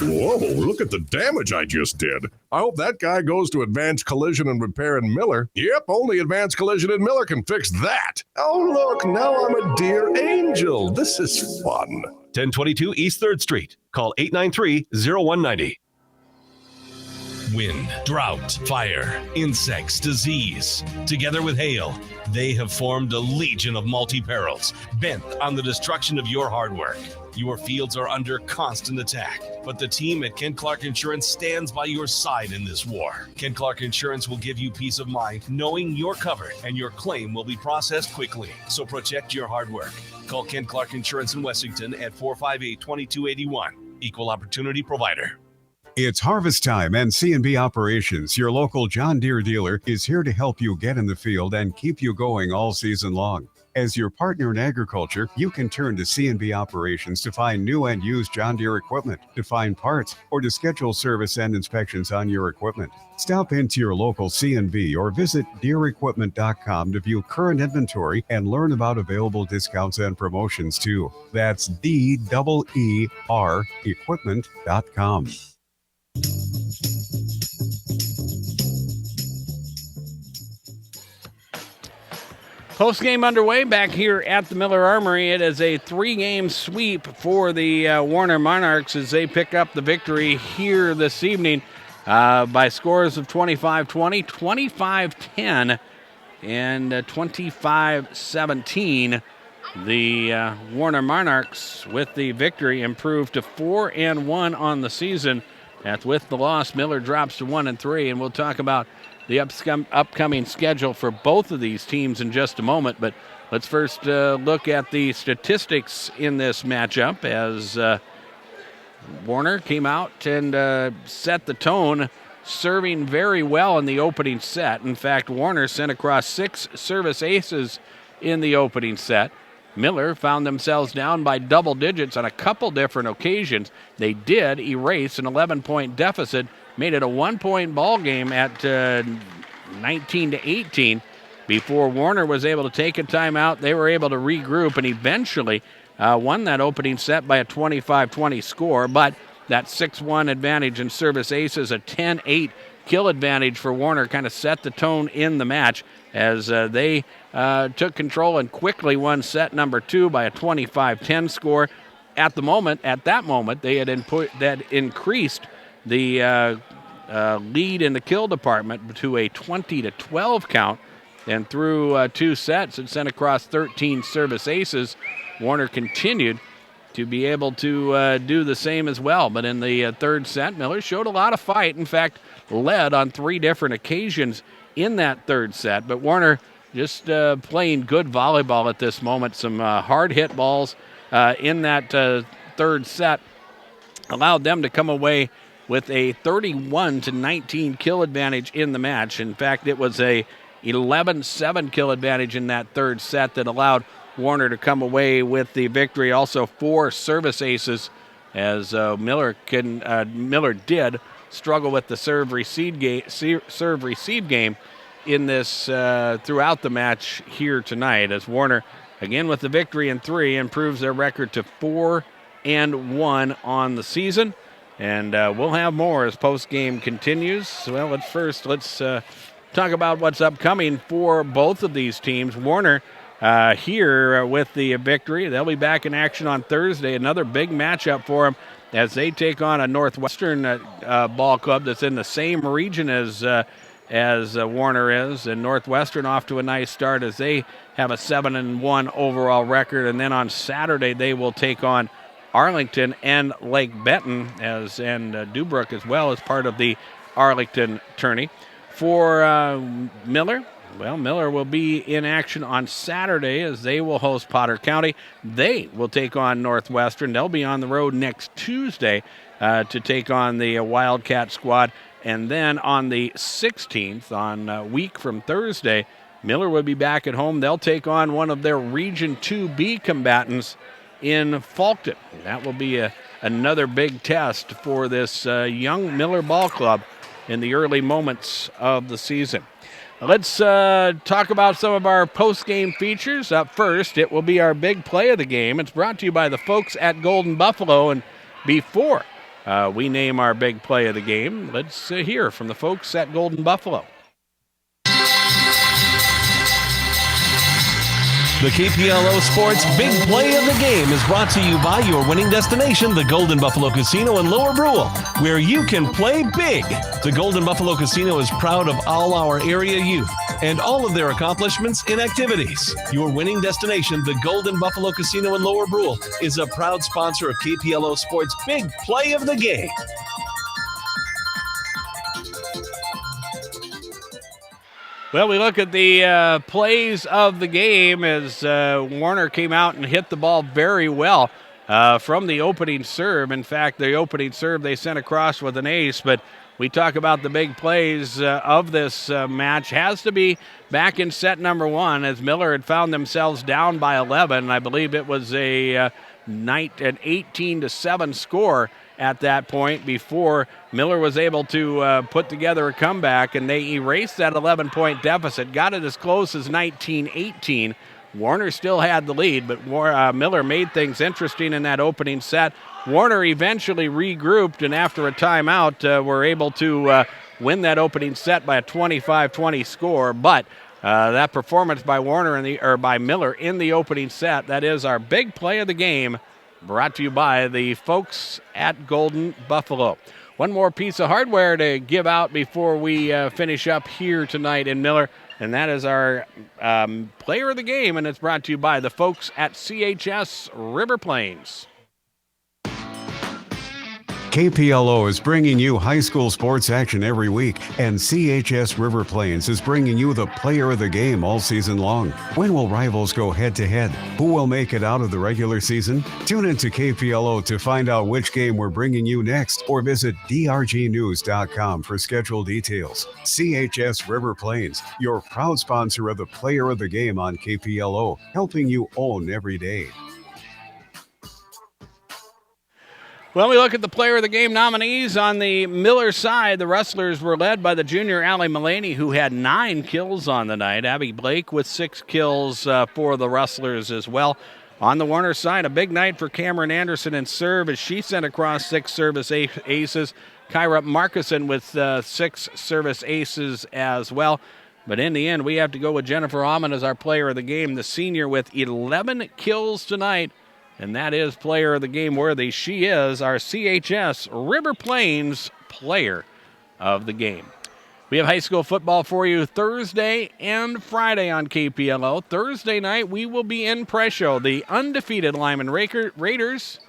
Whoa, look at the damage I just did. I hope that guy goes to Advanced Collision and Repair in Miller. Yep, only Advanced Collision in Miller can fix that. Oh, look, now I'm a deer angel. This is fun. 1022 East 3rd Street. Call 893-0190. Wind, drought, fire, insects, disease. Together with hail, they have formed a legion of multi-perils, bent on the destruction of your hard work. Your fields are under constant attack, but the team at Ken Clark Insurance stands by your side in this war. Ken Clark Insurance will give you peace of mind knowing you're covered and your claim will be processed quickly. So protect your hard work. Call Ken Clark Insurance in Wessington at 458-2281. Equal Opportunity Provider. It's harvest time, and C&B Operations, your local John Deere dealer, is here to help you get in the field and keep you going all season long. As your partner in agriculture, you can turn to C&B Operations to find new and used John Deere equipment, to find parts, or to schedule service and inspections on your equipment. Stop into your local C&B or visit DeereEquipment.com to view current inventory and learn about available discounts and promotions too. That's DEER Equipment.com. Post-game underway back here at the Miller Armory. It is a 3-game sweep for the Warner Monarchs as they pick up the victory here this evening by scores of 25-20, 25-10, and 25-17. The Warner Monarchs, with the victory, improved to 4-1 on the season. As with the loss, Miller drops to 1-3, and we'll talk about the upcoming schedule for both of these teams in just a moment. But let's first look at the statistics in this matchup as Warner came out and set the tone, serving very well in the opening set. In fact, Warner sent across 6 service aces in the opening set. Miller found themselves down by double digits on a couple different occasions. They did erase an 11-point deficit, made it a 1-point ball game at 19-18. Before Warner was able to take a timeout, they were able to regroup and eventually won that opening set by a 25-20 score. But that 6-1 advantage in service aces, a 10-8 kill advantage for Warner, kind of set the tone in the match as they took control and quickly won set number 2 by a 25-10 score. At that moment, they had increased the lead in the kill department to a 20-12 count, and through 2 sets and sent across 13 service aces. Warner continued to be able to do the same as well, but in the third set, Miller showed a lot of fight. In fact, led on 3 different occasions in that third set, but Warner just playing good volleyball at this moment. Some hard hit balls in that third set allowed them to come away with a 31-19 kill advantage in the match. In fact, it was a 11-7 kill advantage in that third set that allowed Warner to come away with the victory. Also 4 service aces as Miller did struggle with the serve-receive game in this throughout the match here tonight, as Warner, again with the victory in 3, improves their record to 4-1 on the season. And we'll have more as post-game continues. Well, let's talk about what's upcoming for both of these teams. Warner here with the victory. They'll be back in action on Thursday. Another big matchup for them as they take on a Northwestern ball club that's in the same region as Warner is. And Northwestern off to a nice start as they have a 7-1 overall record. And then on Saturday they will take on Arlington and Lake Benton and Dubrook as well as part of the Arlington tourney. For Miller, well, Miller will be in action on Saturday as they will host Potter County. They will take on Northwestern. They'll be on the road next Tuesday to take on the Wildcat squad. And then on the 16th, on a week from Thursday, Miller will be back at home. They'll take on one of their Region 2B combatants in Faulkton. That will be another big test for this young Miller ball club in the early moments of the season. Let's talk about some of our post-game features. Up first, it will be our big play of the game. It's brought to you by the folks at Golden Buffalo. And before we name our big play of the game, let's hear from the folks at Golden Buffalo. The KPLO Sports Big Play of the Game is brought to you by your winning destination, the Golden Buffalo Casino in Lower Brule, where you can play big. The Golden Buffalo Casino is proud of all our area youth and all of their accomplishments in activities. Your winning destination, the Golden Buffalo Casino in Lower Brule, is a proud sponsor of KPLO Sports Big Play of the Game. Well, we look at the plays of the game as Warner came out and hit the ball very well from the opening serve. In fact, the opening serve they sent across with an ace, but we talk about the big plays of this match. Has to be back in set number 1 as Miller had found themselves down by 11. I believe it was an 18-7 score at that point before Miller was able to put together a comeback, and they erased that 11-point deficit, got it as close as 19-18. Warner still had the lead, but Miller made things interesting in that opening set. Warner eventually regrouped, and after a timeout, were able to win that opening set by a 25-20 score. But that performance by by Miller in the opening set, that is our big play of the game, brought to you by the folks at Golden Buffalo. One more piece of hardware to give out before we finish up here tonight in Miller, and that is our player of the game, and it's brought to you by the folks at CHS River Plains. KPLO is bringing you high school sports action every week, and CHS River Plains is bringing you the player of the game all season long. When will rivals go head-to-head? Who will make it out of the regular season? Tune into KPLO to find out which game we're bringing you next, or visit drgnews.com for schedule details. CHS River Plains, your proud sponsor of the player of the game on KPLO, helping you own every day. Well, we look at the player of the game nominees on the Miller side. The Rustlers were led by the junior Allie Mullaney, who had 9 kills on the night. Abby Blake with 6 kills for the Rustlers as well. On the Warner side, a big night for Cameron Anderson in serve as she sent across 6 service aces. Kyra Markison with 6 service aces as well. But in the end, we have to go with Jennifer Almond as our player of the game, the senior with 11 kills tonight. And that is player of the game worthy. She is our CHS River Plains player of the game. We have high school football for you Thursday and Friday on KPLO. Thursday night, we will be in Presho. The undefeated Lyman Raiders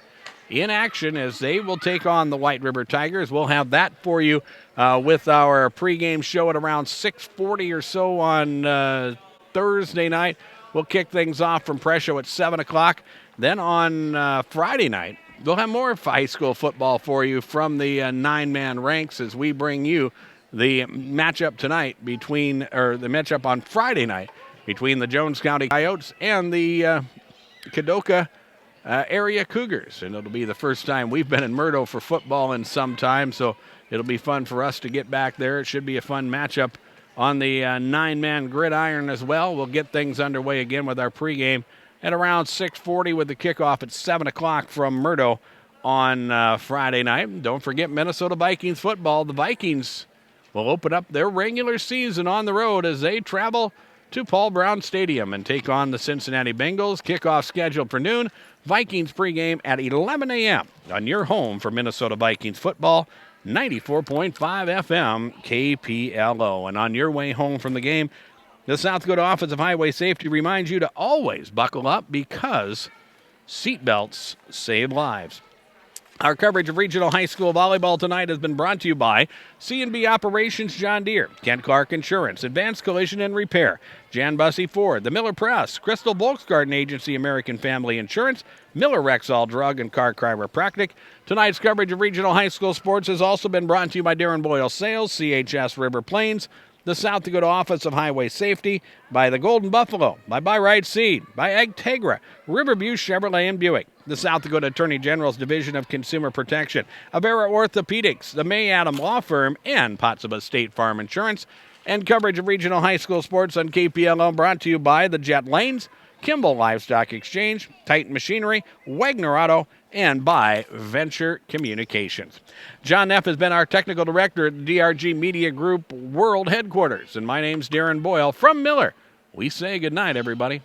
in action as they will take on the White River Tigers. We'll have that for you with our pregame show at around 6:40 or so on Thursday night. We'll kick things off from Presho at 7 o'clock. Then on Friday night, we'll have more high school football for you from the 9-man ranks as we bring you the matchup tonight the matchup on Friday night between the Jones County Coyotes and the Kadoka area Cougars. And it'll be the first time we've been in Murdo for football in some time, so it'll be fun for us to get back there. It should be a fun matchup on the 9-man gridiron as well. We'll get things underway again with our pregame at around 6:40 with the kickoff at 7 o'clock from Murdo on Friday night. Don't forget Minnesota Vikings football. The Vikings will open up their regular season on the road as they travel to Paul Brown Stadium and take on the Cincinnati Bengals. Kickoff scheduled for noon. Vikings pregame at 11 a.m. on your home for Minnesota Vikings football, 94.5 FM KPLO. And on your way home from the game, the South Dakota Office of Highway Safety reminds you to always buckle up because seatbelts save lives. Our coverage of regional high school volleyball tonight has been brought to you by C&B Operations John Deere, Kent Clark Insurance, Advanced Collision and Repair, Jan Bussey Ford, the Miller Press, Crystal Volksgarden Agency, American Family Insurance, Miller Rexall Drug and Car Chiropractic. Tonight's coverage of regional high school sports has also been brought to you by Darren Boyle Sales, CHS River Plains, the South Dakota Office of Highway Safety, by the Golden Buffalo, by Buy Right Seed, by Agtegra, Riverview Chevrolet and Buick, the South Dakota Attorney General's Division of Consumer Protection, Avera Orthopedics, the May Adam Law Firm, and Pottsabah State Farm Insurance. And coverage of regional high school sports on KPLO brought to you by the Jet Lanes, Kimball Livestock Exchange, Titan Machinery, Wagner Auto, and by Venture Communications. John Neff has been our technical director at the DRG Media Group World Headquarters, and my name's Darren Boyle from Miller. We say goodnight, everybody.